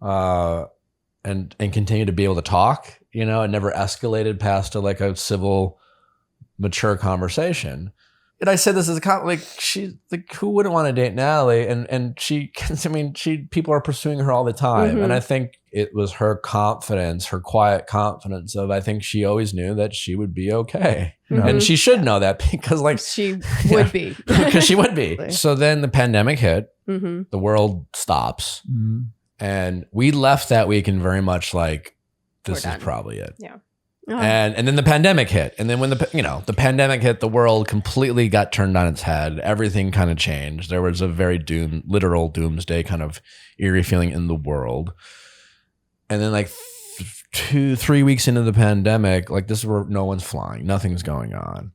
and continue to be able to talk. It never escalated past a civil, mature conversation. And I said this as who wouldn't want to date Natalie? And people are pursuing her all the time. And I think it was her confidence, her quiet confidence I think she always knew that she would be okay. And she should know that because She would be. because she would be. So then the pandemic hit, Mm-hmm. the world stops. And we left that weekend very much like, this is done. probably it. Yeah. And then the pandemic hit. And then when the pandemic hit, the world completely got turned on its head. Everything kind of changed. There was a very literal doomsday kind of eerie feeling in the world. And then 2-3 weeks into the pandemic, this is where no one's flying. Nothing's going on.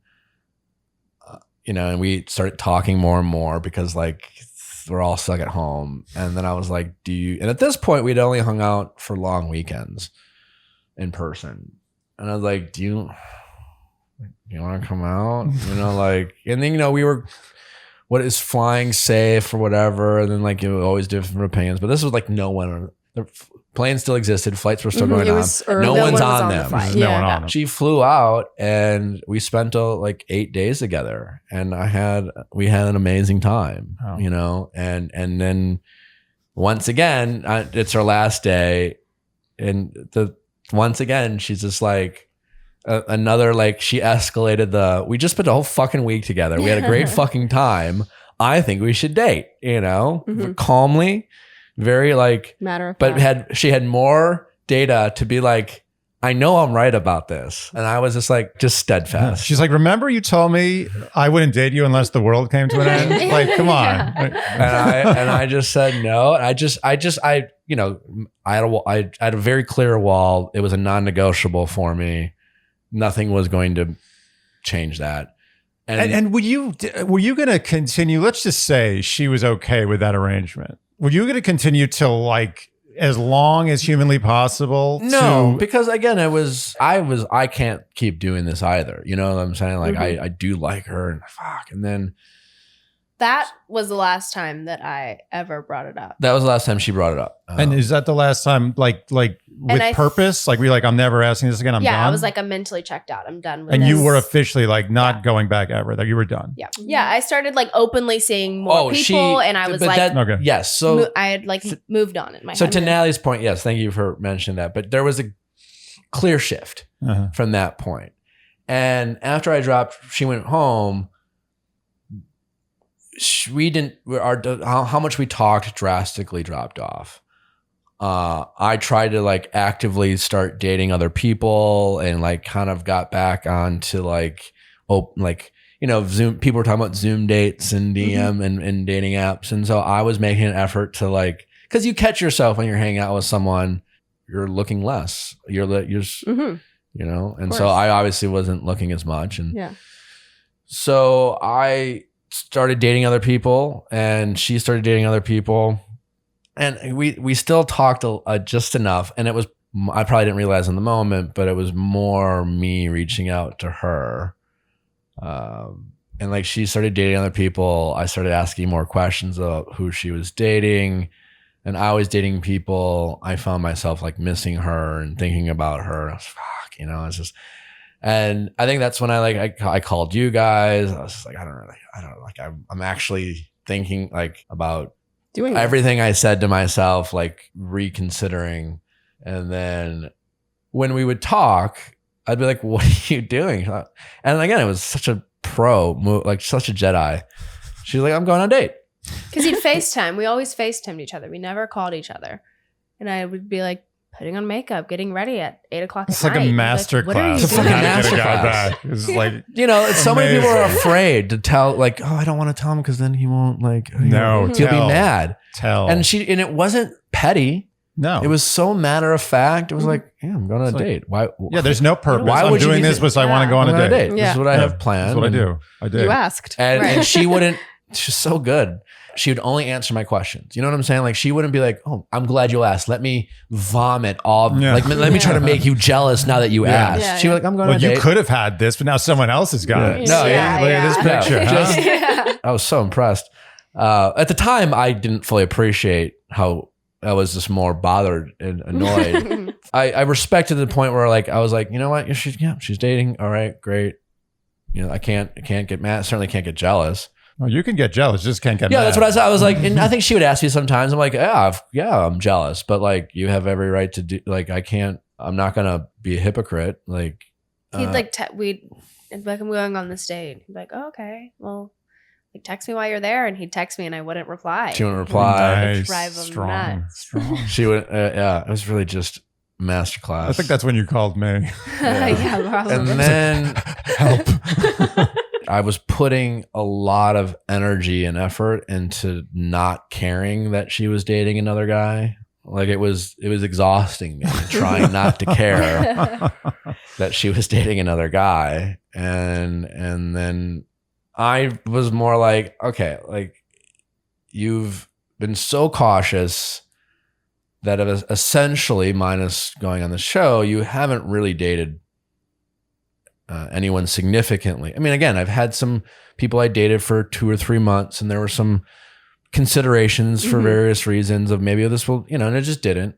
And we started talking more and more because we're all stuck at home. And then I was like, and at this point we'd only hung out for long weekends in person. And I was like, do you want to come out? And then, we were, what is flying safe or whatever. And then you always different opinions, but this was no one, the plane still existed. Flights were still going It on. was early. No No one's one was on on the them. flight. No one on them. She flew out and we spent 8 days together and we had an amazing time, and then once again, it's our last day and once again, she's just like, another, like, she escalated we just spent a whole fucking week together. We had a great fucking time. I think we should date, calmly, very like, Matter of but fact. she had more data to be like, I know I'm right about this. And I was just like, just steadfast. She's like, remember you told me I wouldn't date you unless the world came to an end? Like, come on. And I just said no. I had a very clear wall. It was a non-negotiable for me. Nothing was going to change that. And were you going to continue? Let's just say she was okay with that arrangement. Were you going to continue till like as long as humanly possible? No, because again, I can't keep doing this either. You know what I'm saying? Like I do like her and fuck. And then That was the last time that I ever brought it up. that was the last time she brought it up. and is that the last time, like with purpose? Like, we're like, I'm never asking this again. I'm done. I was like, I'm mentally checked out. I'm done with and this. you were officially like not going back ever. That you were done. Yeah. Yeah. I started like openly seeing more people and I was like, Okay. Yes. So I had like moved on in my So head. to Natalie's point, yes, thank you for mentioning that. But there was a clear shift from that point. And after I dropped, she went home. We didn't. How much we talked drastically dropped off. I tried to like actively start dating other people and like kind of got back onto like Zoom. People were talking about Zoom dates and DM and dating apps, and so I was making an effort to like, because you catch yourself when you're hanging out with someone, you're looking less. You're just, and so I obviously wasn't looking as much, and so I started dating other people, and she started dating other people. And we still talked just enough, and it was, I probably didn't realize in the moment, but it was more me reaching out to her. And like she started dating other people, I started asking more questions about who she was dating, and I was dating people. I found myself like missing her and thinking about her. I was it's just, and I think that's when I called you guys. I was just like, I'm actually thinking like about Doing everything I said to myself, like reconsidering. And then when we would talk, I'd be like, what are you doing? And again, it was such a pro move, like such a Jedi. She's like, I'm going on a date. Because he'd FaceTime. We always FaceTimed each other. We never called each other. And I would be like putting on makeup, getting ready at 8 o'clock It's at like night. a master What are you class. It's a doing? fucking master Get a guy class. back. It's like, So many people are Amazing. afraid to tell, like, oh, I don't want to tell him because then he won't like, No, he'll be tell. mad. tell. And it wasn't petty. no, It was so matter of fact. It was like, yeah, I'm going on a like- date. Why? yeah, there's no purpose. Why I'm would you doing be this th- because I want to go on I'm a going date. This is what I have planned. That's what I And- do. I did. You asked. And she wouldn't, she's so good. She would only answer my questions. You know what I'm saying? Like she wouldn't be like, oh, I'm glad you asked. Let me vomit all, Yeah. like, let me try to make you jealous now that you Yeah. asked. Yeah, She was like, I'm going Well, on a you date. could have had this, but now someone else has got it. No, Look at this yeah. picture. Huh? Yeah. I was so impressed. At the time, I didn't fully appreciate how I was just more bothered and annoyed. I respected the point where like, I was like, you know what? She's dating. All right, great. I can't get mad. Certainly can't get jealous. Well, you can get jealous, just can't get Yeah, mad. that's what I said. I was like, and I think she would ask me sometimes. I'm like, I'm jealous, but like, you have every right to do. Like, I'm not gonna be a hypocrite. Like, He'd like, we'd be like, I'm going on this date. He'd be like, oh, okay. Well, like, text me while you're there. And he'd text me and I wouldn't reply. she wouldn't reply. Nice, drive 'em strong, nuts. strong. She would. Yeah, it was really just masterclass. I think that's when you called me. Yeah, probably. And then Help. I was putting a lot of energy and effort into not caring that she was dating another guy. Like it was exhausting me trying not to care that she was dating another guy. And then I was more like, okay, like you've been so cautious that it was essentially, minus going on the show, you haven't really dated anyone significantly. I mean, again, I've had some people I dated for 2 or 3 months, and there were some considerations for various reasons of maybe this will, and it just didn't.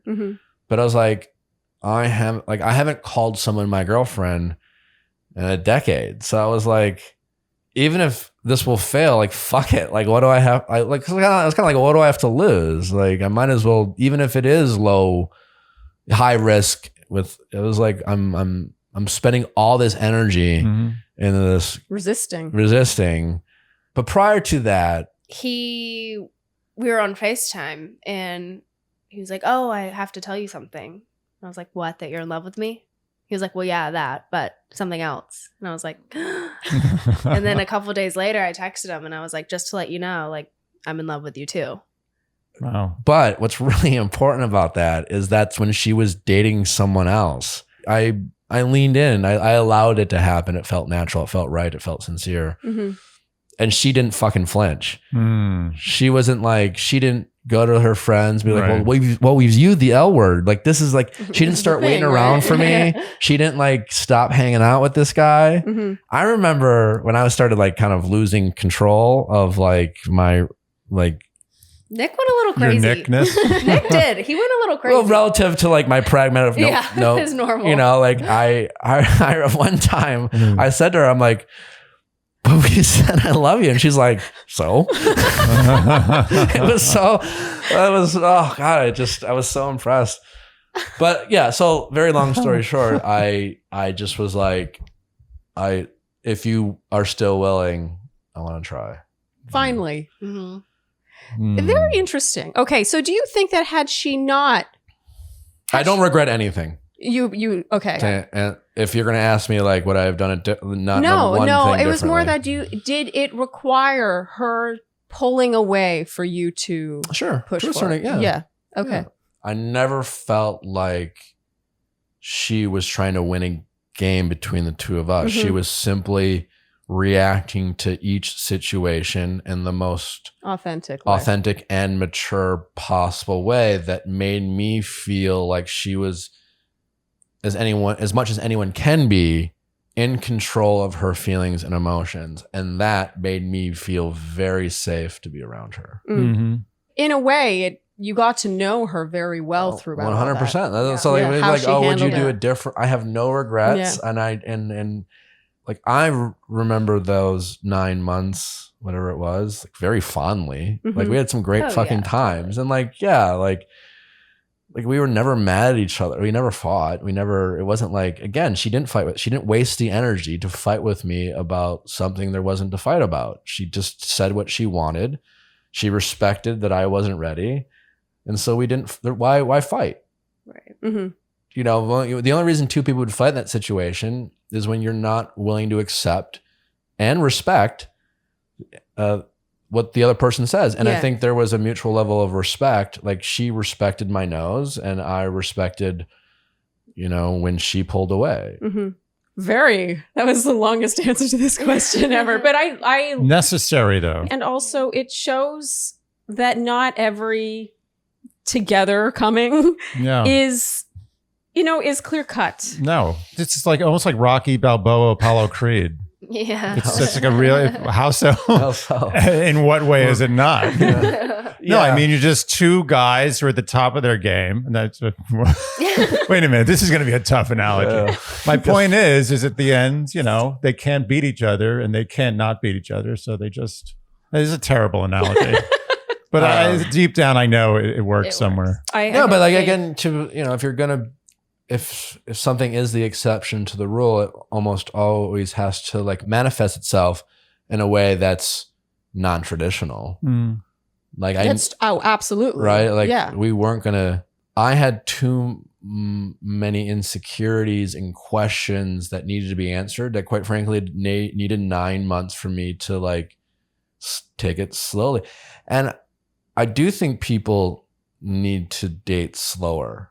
But I was like, I haven't called someone my girlfriend in a decade. So I was like, even if this will fail, like fuck it. Like, what do I have? I was kind of like, what do I have to lose? Like, I might as well, even if it is high risk. It was like I'm I'm spending all this energy in this resisting. But prior to that, we were on FaceTime and he was like, "Oh, I have to tell you something." And I was like, "What? That you're in love with me?" He was like, "Well, yeah, that, but something else." And I was like, and then a couple of days later, I texted him and I was like, "Just to let you know, like, I'm in love with you too." Wow. But what's really important about that is that's when she was dating someone else. I leaned in. I allowed it to happen. It felt natural. It felt right. It felt sincere. And she didn't fucking flinch. She wasn't like, she didn't go to her friends, be like, Right. well, we've used the L word. Like, this is like, she didn't start waiting around for me. She didn't like stop hanging out with this guy. I remember when I started like kind of losing control of like my, like, Nick went a little crazy. Your Nickness? Nick did. He went a little crazy. well, relative to like my pragmatic, no, it's normal. you know, like I one time I said to her, I'm like, but we said I love you. And she's like, so? It was oh God, I was so impressed. But yeah, so very long story short, I just was like, if you are still willing, I want to try. Finally. Very interesting. Okay, so do you think that had she not... I don't regret anything. You okay. And if you're going to ask me like, would I have done it? No, it was more that did it require her pulling away for you to push for it? Yeah. Okay. Yeah. I never felt like she was trying to win a game between the two of us. She was simply reacting to each situation in the most authentic and mature possible way that made me feel like she was as much as anyone can be in control of her feelings and emotions. And that made me feel very safe to be around her. In a way, you got to know her very well throughout 100%. So like, oh, would you do it different? I have no regrets. And like, I remember those 9 months, whatever it was, like very fondly. Like we had some great fucking times. And like, like we were never mad at each other. We never fought. It wasn't like, again, she didn't waste the energy to fight with me about something there wasn't to fight about. She just said what she wanted. She respected that I wasn't ready. And so we didn't, why fight? Right. You know, the only reason two people would fight in that situation is when you're not willing to accept and respect what the other person says. And I think there was a mutual level of respect. Like she respected my nose and I respected, you know, when she pulled away. That was the longest answer to this question ever. But I necessary though. And also it shows that not every together coming is clear cut. No, it's just like almost like Rocky Balboa, Apollo Creed. Yeah. It's like a real, how so? In what way is it not? No, I mean, you're just two guys who are at the top of their game. And that's, wait a minute, this is going to be a tough analogy. My point is at the end, you know, they can't beat each other and they can't not beat each other. So it is a terrible analogy. But deep down, I know it works somewhere. But like, again, if you're going to, if something is the exception to the rule, it almost always has to like manifest itself in a way that's non-traditional. Like absolutely. Right. Like we weren't I had too many insecurities and questions that needed to be answered that quite frankly needed 9 months for me to like take it slowly. And I do think people need to date slower.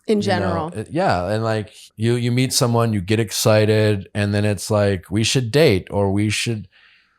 In general. And like you meet someone, you get excited, and then it's like, we should date, or we should,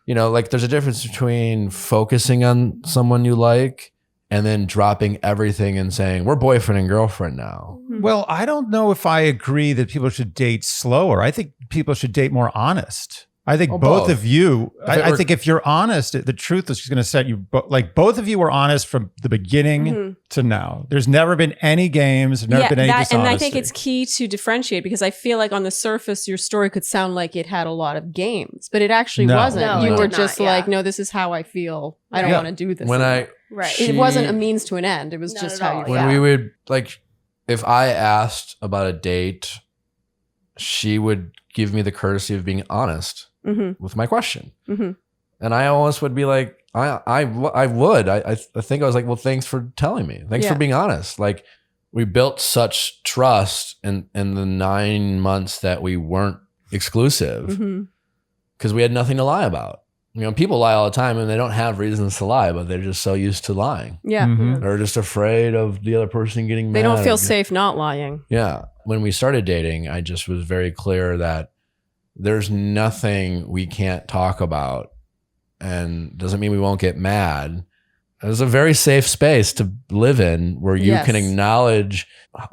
like there's a difference between focusing on someone you like and then dropping everything and saying, we're boyfriend and girlfriend now. Well, I don't know if I agree that people should date slower. I think people should date more honest. I think both of you, I think if you're honest, the truth is going to set you, like both of you were honest from the beginning to now. There's never been any games, never been any dishonesty. And I think it's key to differentiate because I feel like on the surface, your story could sound like it had a lot of games, but it actually wasn't. No, you were just like, no, this is how I feel. I don't want to do this. It wasn't a means to an end. It was just how you felt. When we would like, if I asked about a date, she would give me the courtesy of being honest Mm-hmm. with my question. Mm-hmm. And I almost would be like, I think I was like, well, thanks for telling me. Thanks for being honest. Like, we built such trust in the 9 months that we weren't exclusive because we had nothing to lie about. You know, people lie all the time and they don't have reasons to lie, but they're just so used to lying. Yeah. Mhm. They're just afraid of the other person getting mad. They don't feel safe not lying. Yeah. When we started dating, I just was very clear that there's nothing we can't talk about, and doesn't mean we won't get mad. It's a very safe space to live in where you can acknowledge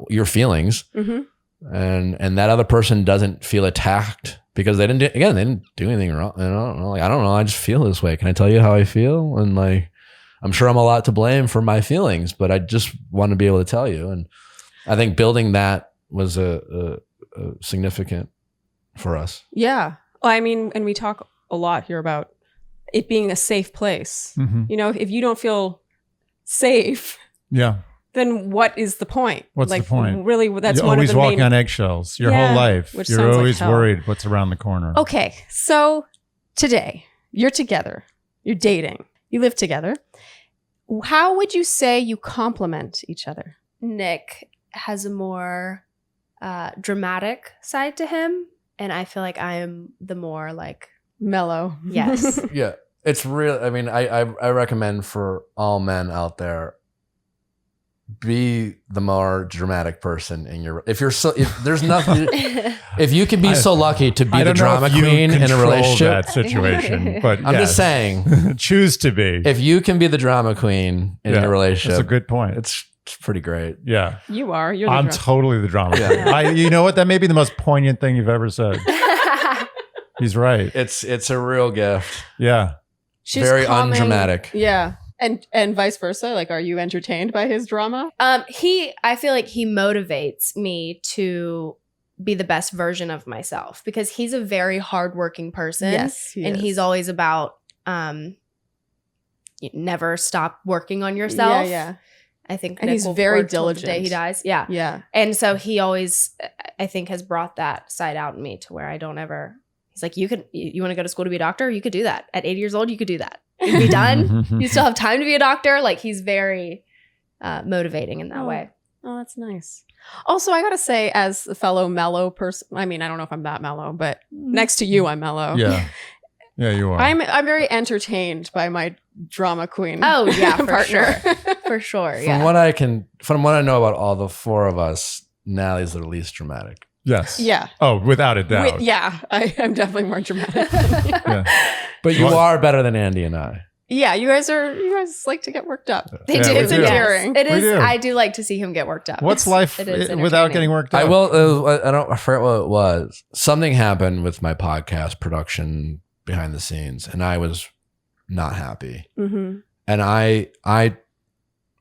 your feelings and that other person doesn't feel attacked because they didn't do anything wrong. I don't know. Like, I don't know. I just feel this way. Can I tell you how I feel? And like, I'm sure I'm a lot to blame for my feelings, but I just want to be able to tell you. And I think building that was a significant for us. Yeah. I mean, and we talk a lot here about it being a safe place. Mhm. You know, if you don't feel safe, Yeah. then what is the point? What's the point? Really, that's You're one of always the walking main. on eggshells your Yeah, whole life. which You're sounds like always hell. worried what's around the corner. Okay, so today you're together, you're dating, you live together. How would you say you complement each other? Nick has a more dramatic side to him, and I feel like I am the more like, Mellow. yes. Yeah. It's real. I mean, I recommend for all men out there, be the more dramatic person in your, if there's nothing, if you can be so lucky to be I the don't know drama if you queen in a control relationship. that situation, but I'm just saying, choose to be. if you can be the drama queen in Yeah, your relationship, That's a good point. it's pretty great. Yeah. You are. You're the I'm drunk. totally the drama. Yeah. queen. You know what? That may be the most poignant thing you've ever said. He's right. It's a real gift. Yeah. She's Very calming- undramatic. Yeah. And vice versa. Like, are you entertained by his drama? I feel like he motivates me to be the best version of myself because he's a very hardworking person. Yes. and he's always about you never stop working on yourself. Yeah. I think And Nick he's will very work till the day diligent. he dies. Yeah. Yeah. And so he always, I think, has brought that side out in me to where I don't ever. He's like, you want to go to school to be a doctor? You could do that. At 80 years old, you could do that. You'd be done. You still have time to be a doctor. Like, he's very motivating in that way. Oh, that's nice. Also, I gotta say, as a fellow mellow person, I mean, I don't know if I'm that mellow, but next to you, I'm mellow. Yeah. Yeah, you are. I'm very entertained by my drama queen. Oh, yeah, for partner. sure. For sure. From Yeah. what I know about all the four of us, Natalie's the least dramatic. Yes. Yeah. Oh, without a doubt. I'm definitely more dramatic. Yeah. But you Well- are better than Andy and I. Yeah, you guys like to get worked up. They Yeah, do. we It's do. endearing. It We is. do. I do like to see him get worked up. What's life It is without entertaining. getting worked up? I forget what it was. Something happened with my podcast production behind the scenes, and I was not happy. Mm-hmm. And I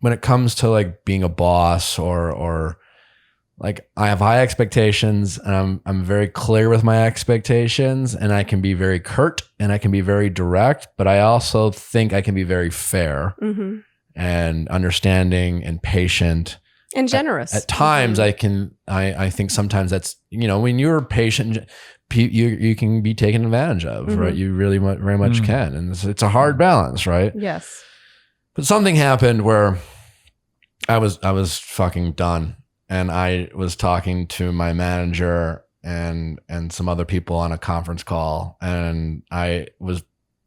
when it comes to like being a boss or like, I have high expectations, and I'm very clear with my expectations, and I can be very curt and I can be very direct, but I also think I can be very fair Mm-hmm. and understanding and patient. And generous. At times I think sometimes that's, when you're patient, you can be taken advantage of, right? You really very much can. And it's a hard balance, right? Yes. But something happened where I was fucking done. And I was talking to my manager and some other people on a conference call. And I was,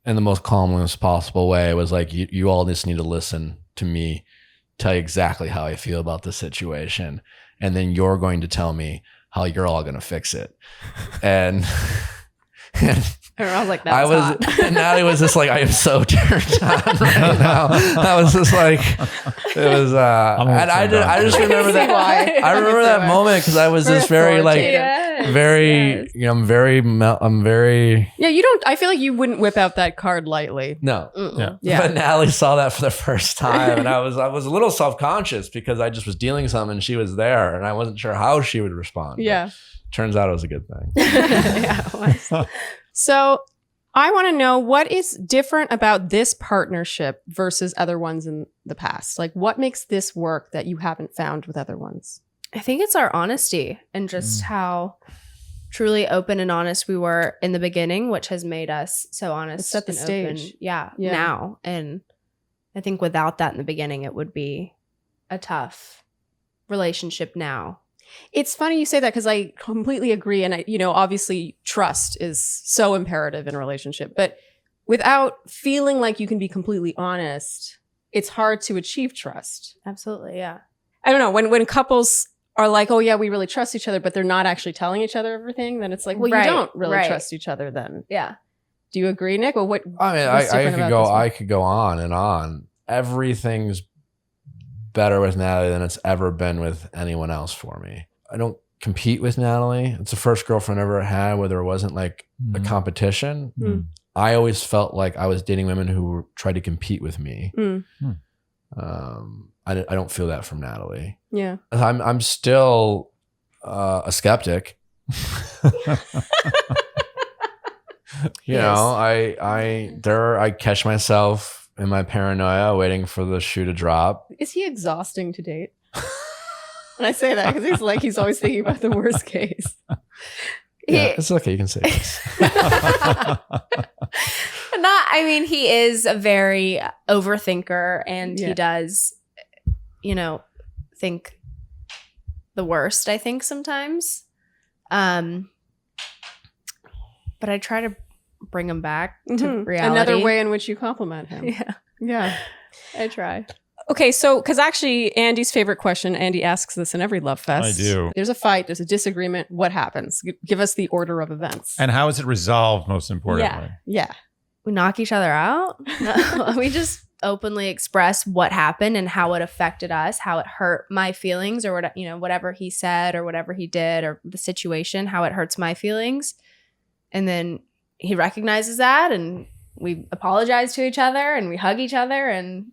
in the most calmest possible way, I was like, you all just need to listen to me, tell you exactly how I feel about the situation. And then you're going to tell me how you're all going to fix it. And I was like, that was hot. and Natalie was just like, I am so turned on right now. I was just like, it was, and I just remember that. I remember that moment because I was just very like, Yes, very, yes. I'm very, Yeah, you don't. I feel like you wouldn't whip out that card lightly. no. Mm-mm. Yeah. But Natalie saw that for the first time, and I was a little self-conscious because I just was dealing with something and she was there, and I wasn't sure how she would respond. But Yeah. turns out it was a good thing. Yeah, it was. So I want to know what is different about this partnership versus other ones in the past. Like, what makes this work that you haven't found with other ones? I think it's our honesty and just how truly open and honest we were in the beginning, which has made us so honest. Set the and stage. Open, yeah, Yeah. now. And I think without that in the beginning, it would be a tough relationship now. It's funny you say that because I completely agree. And obviously trust is so imperative in a relationship, but without feeling like you can be completely honest, it's hard to achieve trust. Absolutely, yeah. I don't know, when couples are like, oh yeah, we really trust each other, but they're not actually telling each other everything, then it's like, well, Right, you don't really right. trust each other then. Yeah. Do you agree, Nick? Or what? I mean, what's different about this one? I could go on and on. Everything's better with Natalie than it's ever been with anyone else for me. I don't compete with Natalie. It's the first girlfriend I ever had where there wasn't like a competition. Mm. I always felt like I was dating women who tried to compete with me. Mm. I don't feel that from Natalie. Yeah. I'm still a skeptic. You know, I catch myself in my paranoia waiting for the shoe to drop. Is he exhausting to date? And I say that because he's always thinking about the worst case. Yeah, it's okay. You can say this. He is a very overthinker, and he does, think the worst, I think, sometimes. But I try to bring him back to reality. Another way in which you compliment him. Yeah. Yeah. I try. Okay, so because actually Andy's favorite question, Andy asks this in every love fest. I do. There's a fight, there's a disagreement. What happens? Give us the order of events. And how is it resolved, most importantly? Yeah. We knock each other out. No, we just openly express what happened and how it affected us, how it hurt my feelings, or whatever he said or whatever he did or the situation, how it hurts my feelings. And then he recognizes that, and we apologize to each other, and we hug each other, and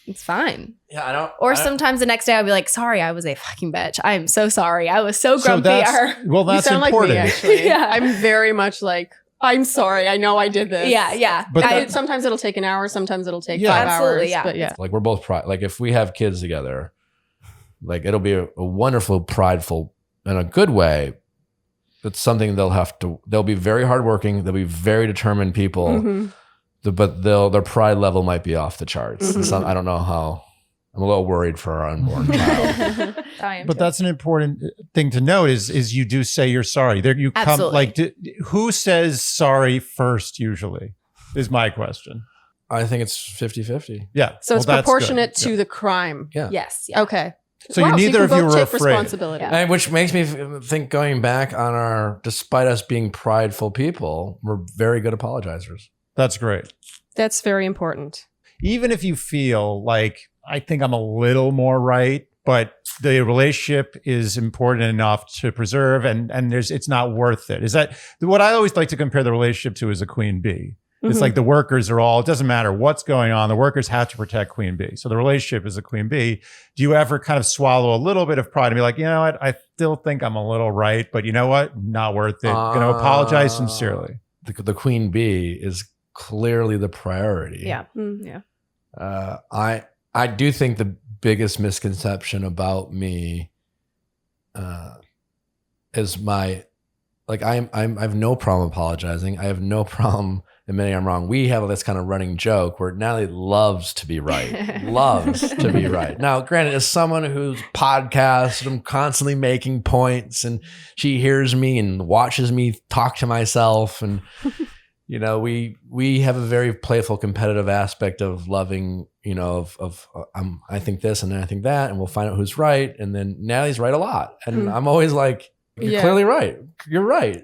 it's fine. Yeah, I don't. Or sometimes the next day I'll be like, sorry, I was a fucking bitch. I am so sorry. I was so grumpy. That's You sound important. like me, actually. Yeah. I'm very much like, I'm sorry. I know I did this. Yeah. But Sometimes it'll take an hour. Sometimes it'll take Yeah. 5 Absolutely, hours. yeah. But yeah. Like we're both like if we have kids together, like it'll be a wonderful, prideful, in a good way. It's something they'll be very hardworking. They'll be very determined people, Mhm. but their pride level might be off the charts. Mhm. I don't know how. I'm a little worried for our unborn child. But that's an important thing to note is you do say you're sorry. There you come Absolutely. who says sorry first usually is my question. I think it's 50-50. Yeah. So it's that's proportionate good. to Yeah. the crime. Yeah. Yes. Yeah. Okay. So Wow, neither you of can you both were take afraid. responsibility. Yeah. And which makes me think going back on despite us being prideful people, we're very good apologizers. That's great. That's very important. Even if you feel like I think I'm a little more right, but the relationship is important enough to preserve and it's not worth it. Is that what I always like to compare the relationship to is a queen bee. It's Mhm. like the workers are all, it doesn't matter what's going on. The workers have to protect queen bee. So the relationship is a queen bee. Do you ever kind of swallow a little bit of pride and be like, you know what? I still think I'm a little right, but you know what? Not worth it. Going to apologize sincerely. The queen bee is clearly the priority. Yeah. Mm. Yeah. I do think the biggest misconception about me is I have no problem apologizing. I have no problem admitting I'm wrong. We have this kind of running joke where Natalie loves to be right. Loves to be right. Now, granted, as someone who's podcast, I'm constantly making points, and she hears me and watches me talk to myself, and we have a very playful, competitive aspect of loving. I think this and then I think that, and we'll find out who's right. And then Natalie's right a lot, and I'm always like, "You're Yeah. clearly right. You're right."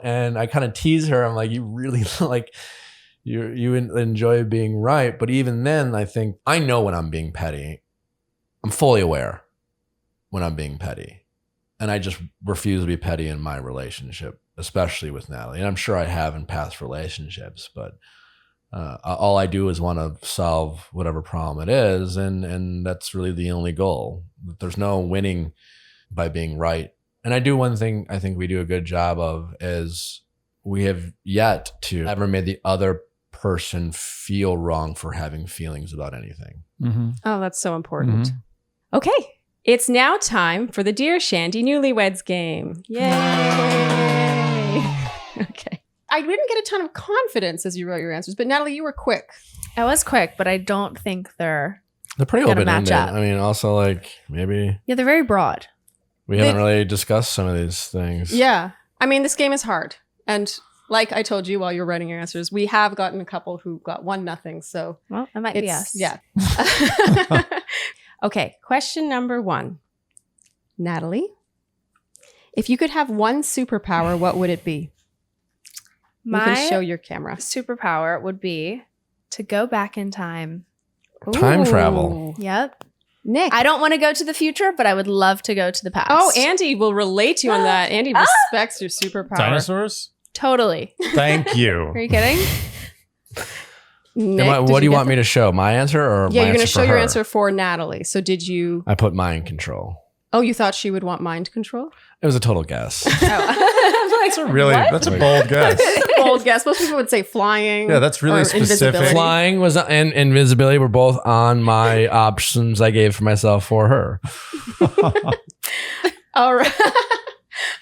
And I kind of tease her. I'm like, "You really like you enjoy being right." But even then, I think I know when I'm being petty. I'm fully aware when I'm being petty, and I just refuse to be petty in my relationship, especially with Natalie. And I'm sure I have in past relationships, but all I do is want to solve whatever problem it is, and that's really the only goal. There's no winning by being right. And I do one thing I think we do a good job of is we have yet to ever made the other person feel wrong for having feelings about anything. Mm-hmm. Oh, that's so important. Mhm. Okay. It's now time for the Dear Shandy Newlyweds Game. Yay! Okay. I didn't get a ton of confidence as you wrote your answers, but Natalie, you were quick. I was quick, but I don't think they're pretty gonna open-ended. match up. I mean, also like maybe they're very broad. we haven't really discussed some of these things. Yeah. I mean, this game is hard. And like I told you while you were writing your answers, we have gotten a couple who got 1-0. So Well, that might be us. Yeah. Okay. Question number 1. Natalie, if you could have one superpower, what would it be? You My can show your camera. superpower would be to go back in time. Time travel. Yep. Nick. I don't want to go to the future, but I would love to go to the past. Oh, Andy will relate to you on that. Andy respects your superpower. Dinosaurs? totally. Thank you. Are you kidding? Nick, What do you get want me to show? My answer or Yeah, my you're going to answer show for your her? answer for Natalie. So did you... I put mind control. Oh, you thought she would want mind control? It was a total guess. That's a bold guess. Bold guess. Most people would say flying. Yeah, that's really or specific. invisibility. Flying was and invisibility were both on my options I gave for myself for her. All right.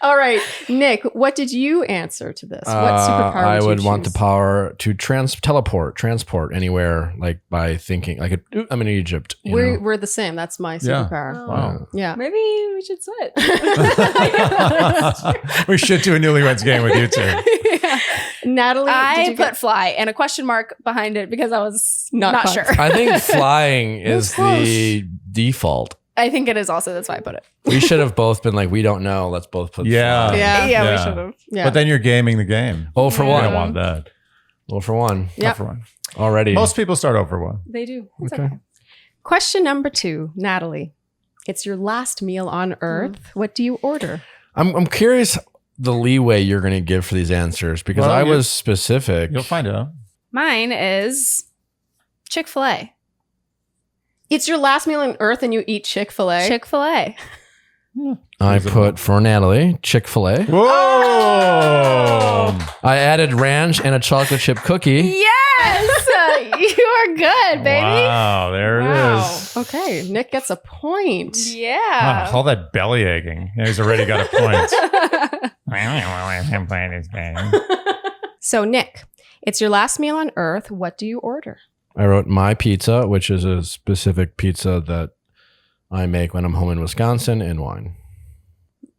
All right. Nick, what did you answer to this? What superpower I would you want the choose? power to transport anywhere, like by thinking. Like I'm in Egypt. you know? We're the same. That's my Yeah. superpower. Wow. Yeah. Maybe we should switch. We should do a newlyweds game with you two. Natalie, did I you put get... fly and a question mark behind it because I was Not not confident. sure. I think flying is the default. I think it is also. That's why I put it. We should have both been like, we don't know. Let's both put Yeah. fly. Yeah. we Yeah. should have. Yeah. But then you're gaming the game. Oh for I one. don't want that. Oh for one. Yep. For one. Already. Most people start over one. They do. It's Okay. okay. Question number 2, Natalie. It's your last meal on Earth. What do you order? I'm curious the leeway you're going to give for these answers because Well, I you- was specific. You'll find out. Mine is Chick-fil-A. It's your last meal on Earth and you eat Chick-fil-A? Chick-fil-A. I put for Natalie Chick-fil-A. Whoa! I added ranch and a chocolate chip cookie. Yes, you are good, baby. Wow, there it is. Okay. Nick gets a point. Yeah. Wow, all that belly aching. He's already got a point. I'm playing this game. So, Nick, it's your last meal on Earth. What do you order? I wrote my pizza, which is a specific pizza that I make when I'm home in Wisconsin, and wine.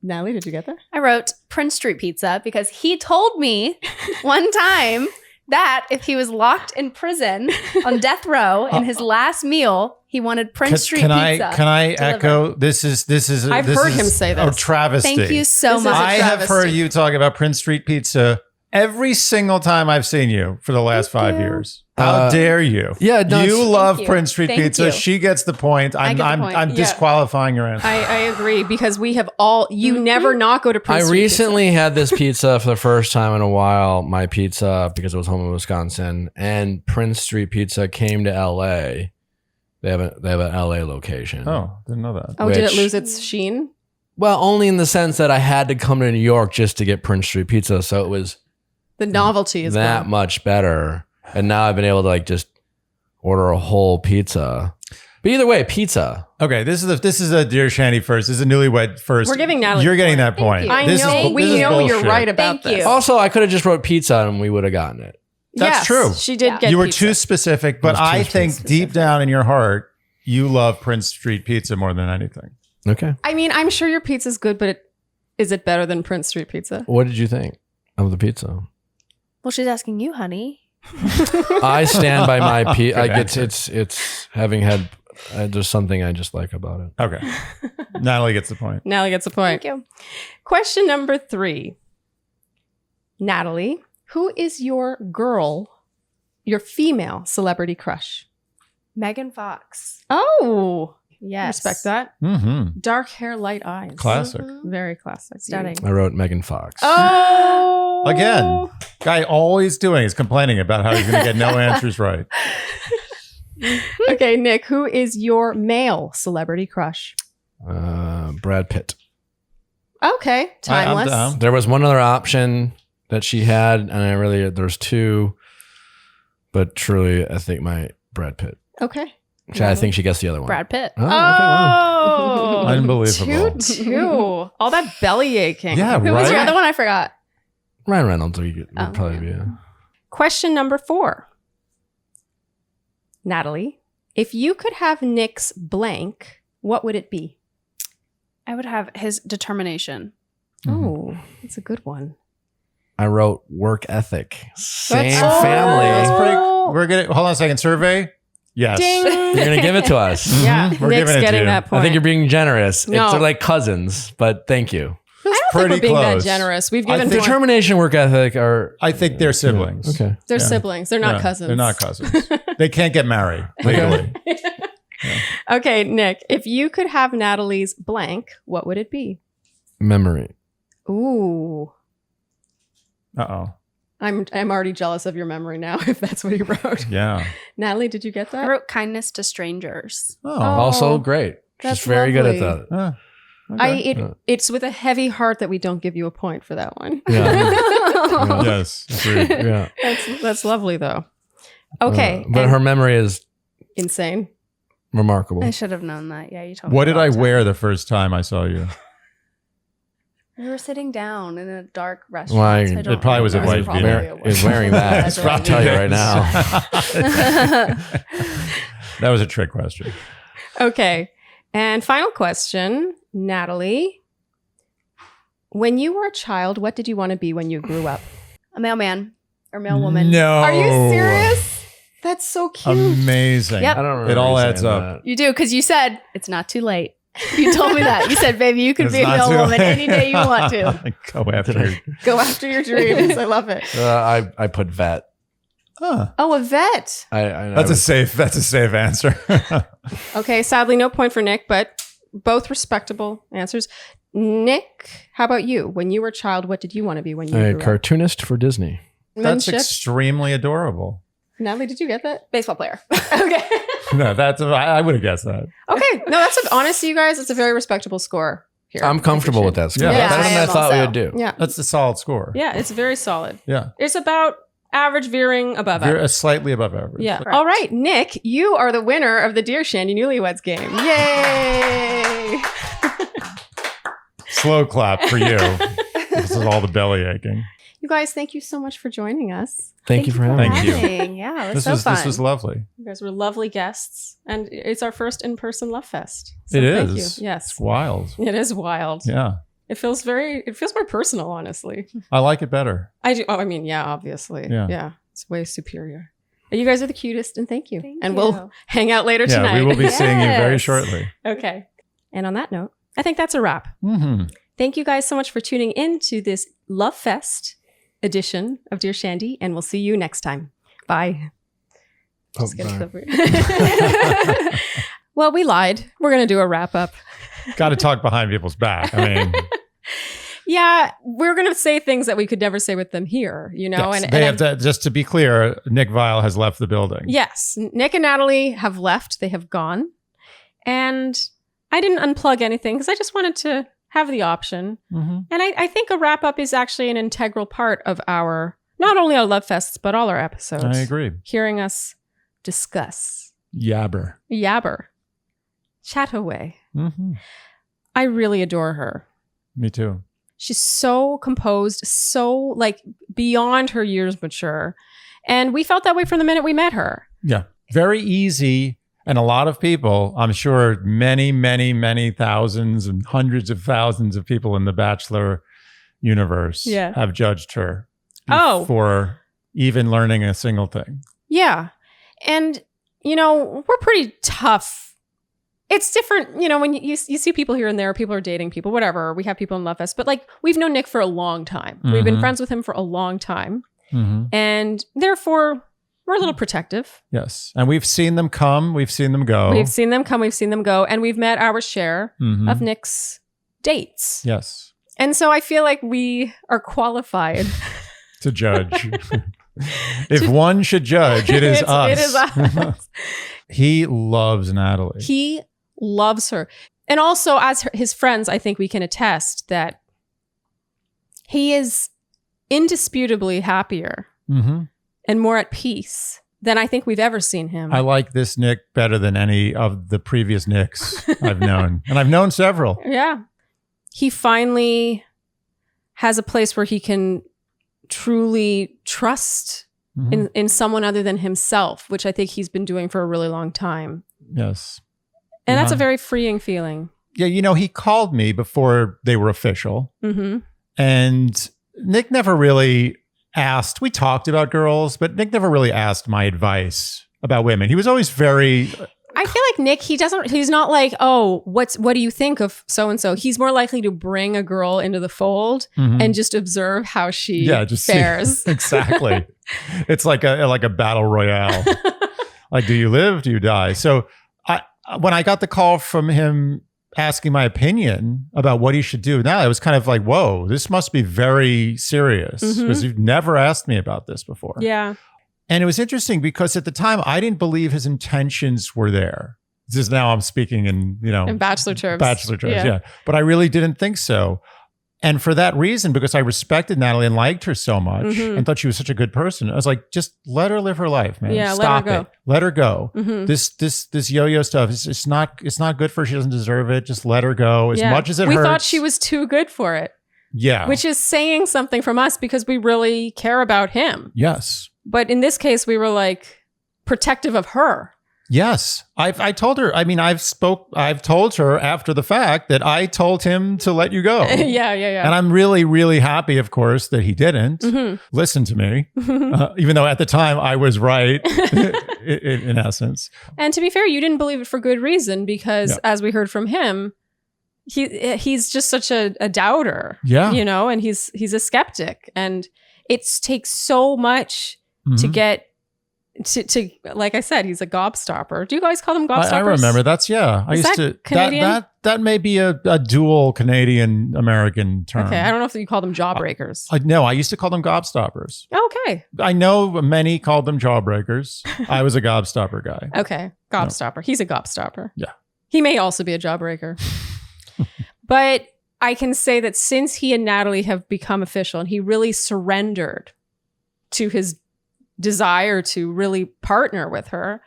Natalie, did you get that? I wrote Prince Street Pizza because he told me one time that if he was locked in prison on death row in his last meal, he wanted Prince Street Can Pizza. I delivered. echo? This is. I've heard him say A this. travesty. Thank you so This is much. a I have travesty. heard you talk about Prince Street Pizza every single time I've seen you for the last 5 years. How dare you? Yeah, no, you it's- love you. Prince Street Thank Pizza. you. She gets the point. I'm get the point. I'm Yeah. disqualifying your answer. I agree because we have all, you never not go to Prince I Street recently had this pizza for the first time in a while, my pizza, because it was home in Wisconsin, and Prince Street Pizza came to LA. They have an LA location. Oh, didn't know that. Pizza. Oh, did it which- lose its sheen? Well, only in the sense that I had to come to New York just to get Prince Street Pizza, so it was The novelty is that gone. much better. And now I've been able to like just order a whole pizza. But either way, pizza. Okay, this is a Dear Shandy first. This is a newlywed first. We're giving Natalie You're the getting point. that point. you. I This know. is, We this is know you're bullshit. right about Thank this. you. Also, I could have just wrote pizza and we would have gotten it. That's Yes, true. She did Yeah. get You were pizza. too specific, but I was too I think specific. deep down in your heart, you love Prince Street Pizza more than anything. Okay. I mean, I'm sure your pizza's good, but is it better than Prince Street Pizza? What did you think of the pizza? Well, she's asking you, honey. I stand by my Good like answer. it's having had there's something I just like about it. Okay. Natalie gets the point. Natalie gets a point. Thank you. Question number 3. Natalie, who is your female celebrity crush? Megan Fox. Oh, Yes. respect that. Mm-hmm. Dark hair, light eyes. Classic. Very classic. Stunning. I wrote Megan Fox. Oh. Again. Guy always doing is complaining about how he's going to get no answers right. Okay, Nick, who is your male celebrity crush? Brad Pitt. Okay, I'm timeless. down. There was one other option that she had, and there's two, but truly, I think my Brad Pitt. Okay. I think she gets the other one. Brad Pitt. Oh, okay, wow. Oh, Unbelievable. 2-2. All that belly aching. Yeah, Who was right? your other one? I forgot. Ryan Reynolds would probably yeah. be. Question number 4. Natalie, if you could have Nick's blank, what would it be? I would have his determination. Oh, that's a good one. I wrote work ethic. Same Oh. family. That's pretty. We're gonna hold on a second. Survey. Yes. Ding. You're gonna give it to us. Yeah, We're Nick's giving it to getting you. that point. I think you're being generous. No. It's like cousins, but thank you. I don't think pretty we're being close. that generous. We've I given think- Determination, work ethic are. I think they're siblings. Okay. They're Yeah. siblings. They're not Yeah, cousins. They're not cousins. They can't get married legally. Okay, Nick, if you could have Natalie's blank, what would it be? Memory. Ooh. Uh-oh. I'm already jealous of your memory now, if that's what you wrote. Yeah. Natalie, did you get I that? wrote kindness to strangers. Oh. Also great. that's She's very good at lovely. that. Okay. It's with a heavy heart that we don't give you a point for that one. Yeah. Yes. Agreed. Yeah. That's lovely though. Okay. But and her memory is insane. remarkable. I should have known that. Yeah, you told me. What did all I the time. wear the first time I saw you? We were sitting down in a dark restaurant. Why- so I don't It probably was a remember. white Probably beater. a white Is wearing that. That's I'll right. tell you right now. That was a trick question. Okay. And final question, Natalie. When you were a child, what did you want to be when you grew up? A mailman or mail woman. No. Are you serious? That's so cute. Amazing. Yep. I don't remember It all you adds saying up. You do, because you said it's not too late. You told me that. You said, baby, you can It's be a not mail too woman late. any day you want to. Go after it. Go after your dreams. I love it. I put vet. Huh. Oh, a vet. That's a safe answer. Okay, sadly, no point for Nick, but both respectable answers. Nick, how about you? When you were a child, what did you want to be when you a grew up? cartoonist for Disney. That's Menship? extremely adorable. Natalie, did you get that? Baseball player. Okay. No, I would have guessed that. Okay. No, honestly, you guys, it's a very respectable score here. I'm comfortable with that score. Yeah. Better than I I am thought we also. would do. Yeah. That's the solid score. Yeah, it's very solid. Yeah. It's about average veering above average. Slightly above average. Yeah. Correct. All right, Nick, you are the winner of the Dear Shandy Newlyweds Game. Yay! Slow clap for you. This is all the belly aching. You guys, thank you so much for joining us. Thank you for having Thank me. you. Having. Yeah, it was This so fun. was lovely. You guys were lovely guests, and it's our first in-person Love Fest. So It thank is. you. Yes. It's wild. It is wild. Yeah. It feels more personal, honestly. I like it better. I do. Oh, I mean, yeah, obviously. Yeah. Yeah. It's way superior. You guys are the cutest, and thank you. Thank and you. we'll hang out later Yeah, tonight. we will be seeing you very Yes. shortly. Okay. And on that note, I think that's a wrap. Mm-hmm. Thank you guys so much for tuning in to this Love Fest edition of Dear Shandy, and we'll see you next time. Bye. Oh, Just kidding. bye. Well, we lied. We're going to do a wrap up. Got to talk behind people's back. I mean, Yeah, we're going to say things that we could never say with them here, you know? yes, and they and have to, just to be clear, Nick Viall has left the building. Yes, Nick and Natalie have left. They have gone. And I didn't unplug anything because I just wanted to have the option. Mm-hmm. And I think a wrap up is actually an integral part of not only our Love Fests, but all our episodes. I agree. Hearing us discuss, Yabber. yabber, chat away. Mm-hmm. I really adore her. Me too. She's so composed, so like beyond her years mature. And we felt that way from the minute we met her. Yeah. Very easy. And a lot of people, I'm sure many, many, many thousands and hundreds of thousands of people in the Bachelor universe Yeah. have judged her Oh. for even learning a single thing. Yeah. And, you know, we're pretty tough. It's different, you know, when you see people here and there, people are dating people, whatever. We have people in Love Fest. But like, we've known Nick for a long time. We've been Mhm. friends with him for a long time. Mm-hmm. And therefore, we're a little protective. Yes. And we've seen them come. We've seen them go. We've seen them come, we've seen them go. And we've met our share Mhm. of Nick's dates. Yes. And so I feel like we are qualified. To judge. If one should judge, it is us. It is us. He loves Natalie. He loves her. And also, as his friends, I think we can attest that he is indisputably happier Mm-hmm. and more at peace than I think we've ever seen him. I like this Nick better than any of the previous Nicks I've known. And I've known several. Yeah. He finally has a place where he can truly trust in someone other than himself, which I think he's been doing for a really long time. Yes. And that's a very freeing feeling. Yeah, you know, he called me before they were official. And Nick never really asked. We talked about girls, but Nick never really asked my advice about women. He was always very... I feel like Nick, he's not like, oh, what do you think of so-and-so? He's more likely to bring a girl into the fold and just observe how she fares. Exactly. It's like a battle royale. Like, do you live? Do you die? So when I got the call from him asking my opinion about what he should do now, I was kind of like, whoa, this must be very serious because you've never asked me about this before. Yeah. And it was interesting because at the time I didn't believe his intentions were there. This is now I'm speaking in bachelor terms. Yeah. But I really didn't think so. And for that reason, because I respected Natalie and liked her so much and thought she was such a good person, I was like, just let her live her life, man. Yeah, Stop let her go. it. Let her go. This yo-yo stuff it's not good for her. She doesn't deserve it. Just let her go. As much as it hurts. We thought she was too good for it. Yeah. Which is saying something from us because we really care about him. Yes. But in this case, we were like protective of her. Yes. I told her, I've told her after the fact that I told him to let you go. Yeah. And I'm really, really happy, of course, that he didn't listen to me, even though at the time I was right in essence. And to be fair, you didn't believe it for good reason because as we heard from him, he's just such a doubter, you know, and he's a skeptic. And it takes so much to get to like I said, he's a gobstopper. Do you guys call them gobstoppers? I remember that's I Is used that to Canadian? that may be a dual Canadian American term. Okay, I don't know if you call them jawbreakers. No, I used to call them gobstoppers. Okay. I know many called them jawbreakers. I was a gobstopper guy. Okay, gobstopper. No. He's a gobstopper. Yeah. He may also be a jawbreaker. But I can say that since he and Natalie have become official and he really surrendered to his desire to really partner with her,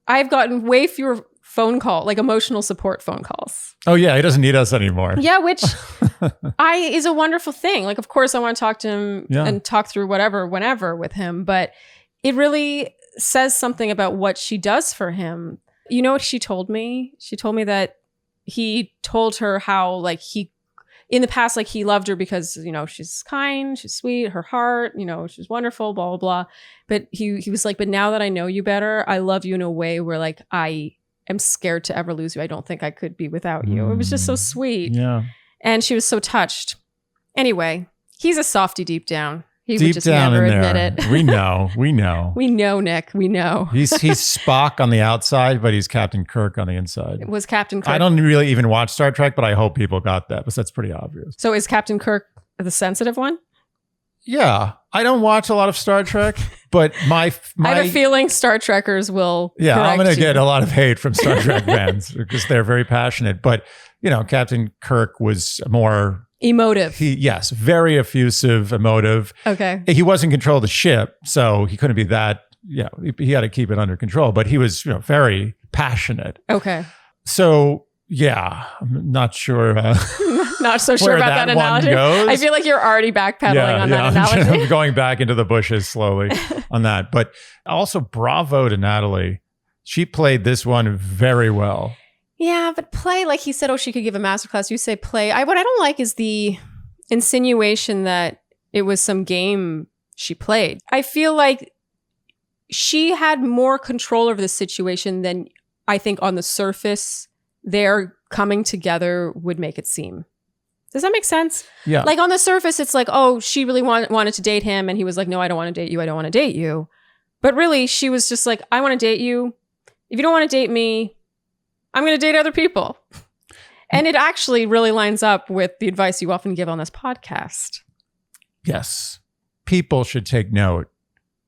I've gotten way fewer phone call, like emotional support phone calls. Oh yeah, he doesn't need us anymore. Yeah, which is a wonderful thing. Like, of course, I want to talk to him and talk through whatever, whenever with him, but it really says something about what she does for him. You know what she told me? She told me that he told her how, like, in the past, like, he loved her because, you know, she's kind, she's sweet, her heart, you know, she's wonderful, blah, blah, blah. But he was like, but now that I know you better, I love you in a way where, like, I am scared to ever lose you. I don't think I could be without you. It was just so sweet. Yeah. And she was so touched. Anyway, he's a softie deep down. He Deep would just down never in admit there. it. We know. We know, Nick. We know. He's Spock on the outside, but he's Captain Kirk on the inside. It was Captain Kirk. I don't really even watch Star Trek, but I hope people got that because that's pretty obvious. So is Captain Kirk the sensitive one? Yeah. I don't watch a lot of Star Trek, but my I have a feeling Star Trekkers will. Yeah, I'm going to you. get a lot of hate from Star Trek fans because they're very passionate. But, you know, Captain Kirk was more emotive. Yes, very effusive, emotive. Okay. He was in control of the ship, so he couldn't be that. Yeah, he had to keep it under control, but he was, you know, very passionate. Okay. So yeah, I'm not sure. Not so sure about that analogy. Goes. I feel like you're already backpedaling on that analogy. I'm going back into the bushes slowly on that. But also, bravo to Natalie. She played this one very well. Yeah, but play, like he said, she could give a masterclass. You say play. What I don't like is the insinuation that it was some game she played. I feel like she had more control over the situation than I think on the surface their coming together would make it seem. Does that make sense? Yeah. Like on the surface, it's like, oh, she really wanted to date him. And he was like, no, I don't want to date you. I don't want to date you. But really, she was just like, I want to date you. If you don't want to date me, I'm going to date other people. And it actually really lines up with the advice you often give on this podcast. Yes. People should take note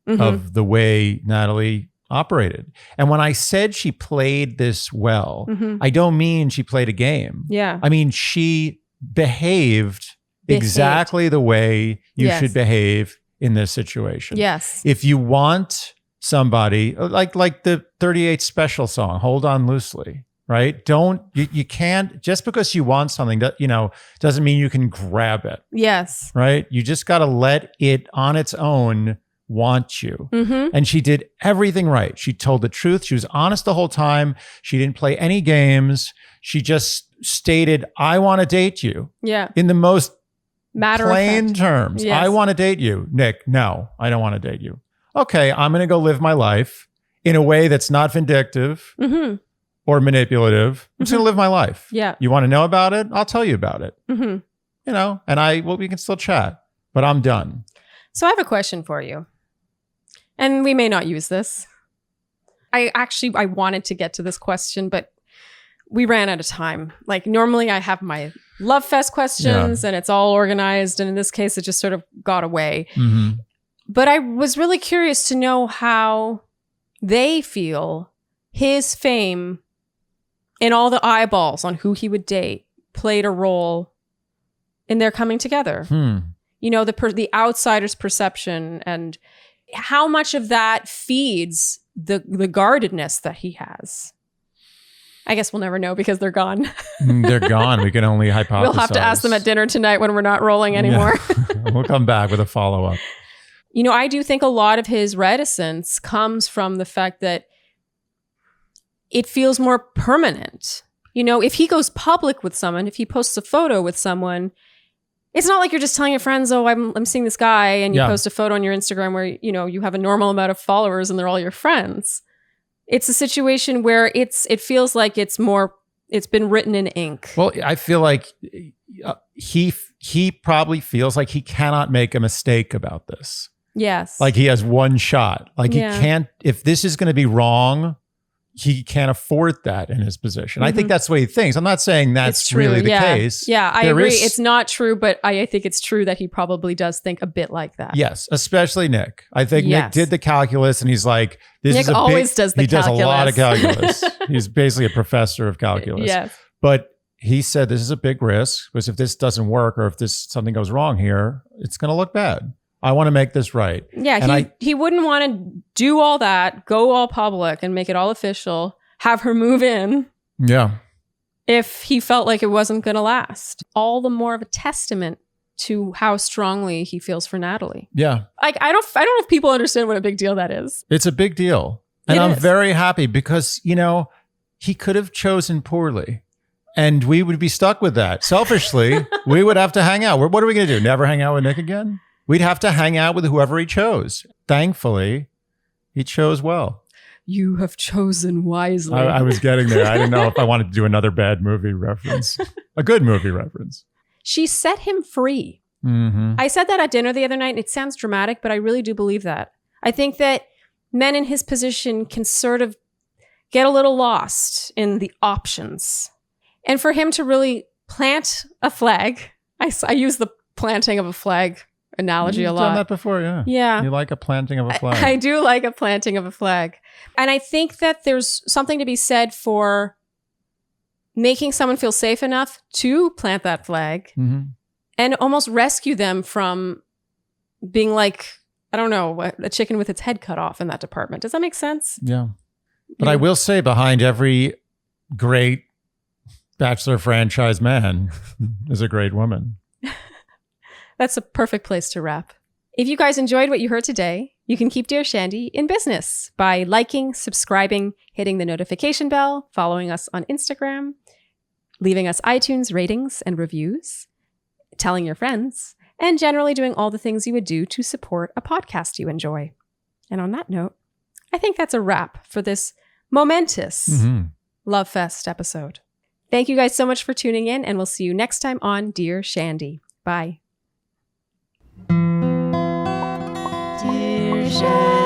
of the way Natalie operated. And when I said she played this well, I don't mean she played a game. Yeah. I mean, she behaved exactly the way you should behave in this situation. Yes. If you want somebody, like the 38 Special song, Hold On Loosely, right? You can't, just because you want something that, doesn't mean you can grab it, Yes. right? You just got to let it on its own want you. Mm-hmm. And she did everything right. She told the truth. She was honest the whole time. She didn't play any games. She just stated, I want to date you, Yeah. in the most Matter of plain fact. terms. Yes. I want to date you. Nick, no, I don't want to date you. Okay, I'm going to go live my life in a way that's not vindictive Mm-hmm. or manipulative. I'm just going to live my life. Yeah. You want to know about it? I'll tell you about it. Mm-hmm. And we can still chat, but I'm done. So I have a question for you. And we may not use this. I wanted to get to this question, but we ran out of time. Like normally I have my love fest questions and it's all organized. And in this case, it just sort of got away. Mm-hmm. But I was really curious to know how they feel his fame and all the eyeballs on who he would date played a role in their coming together. The outsider's perception and how much of that feeds the guardedness that he has. I guess we'll never know because they're gone. They're gone. We can only hypothesize. We'll have to ask them at dinner tonight when we're not rolling anymore. Yeah. We'll come back with a follow-up. I do think a lot of his reticence comes from the fact that it feels more permanent. If he goes public with someone, if he posts a photo with someone, it's not like you're just telling your friends, oh, I'm seeing this guy, and you post a photo on your Instagram where, you have a normal amount of followers and they're all your friends. It's a situation where it feels like it's been written in ink. Well, I feel like he probably feels like he cannot make a mistake about this. Yes. Like he has one shot. Like he can't, if this is going to be wrong, he can't afford that in his position. I think that's the way he thinks. I'm not saying that's really the case. Yeah, I agree. It's not true, but I think it's true that he probably does think a bit like that. Yes, especially Nick. I think Nick did the calculus and he's like, Nick always does the calculus. He does a lot of calculus. He's basically a professor of calculus. Yes. But he said this is a big risk because if this doesn't work or if something goes wrong here, it's going to look bad. I want to make this right. Yeah, and he wouldn't want to do all that, go all public and make it all official, have her move in. Yeah. If he felt like it wasn't going to last. All the more of a testament to how strongly he feels for Natalie. Yeah. Like I don't know if people understand what a big deal that is. It's a big deal. And I'm very happy because, he could have chosen poorly. And we would be stuck with that. Selfishly, we would have to hang out. What are we going to do? Never hang out with Nick again? We'd have to hang out with whoever he chose. Thankfully, he chose well. You have chosen wisely. I was getting there. I didn't know if I wanted to do another bad movie reference. A good movie reference. She set him free. Mm-hmm. I said that at dinner the other night, and it sounds dramatic, but I really do believe that. I think that men in his position can sort of get a little lost in the options. And for him to really plant a flag, I use the planting of a flag analogy a lot. You've done that before, yeah. Yeah. You like a planting of a flag. I do like a planting of a flag. And I think that there's something to be said for making someone feel safe enough to plant that flag and almost rescue them from being like, I don't know, a chicken with its head cut off in that department. Does that make sense? Yeah. But I will say behind every great Bachelor franchise man is a great woman. That's a perfect place to wrap. If you guys enjoyed what you heard today, you can keep Dear Shandy in business by liking, subscribing, hitting the notification bell, following us on Instagram, leaving us iTunes ratings and reviews, telling your friends, and generally doing all the things you would do to support a podcast you enjoy. And on that note, I think that's a wrap for this momentous Love Fest episode. Thank you guys so much for tuning in, and we'll see you next time on Dear Shandy. Bye. Dear Shandy.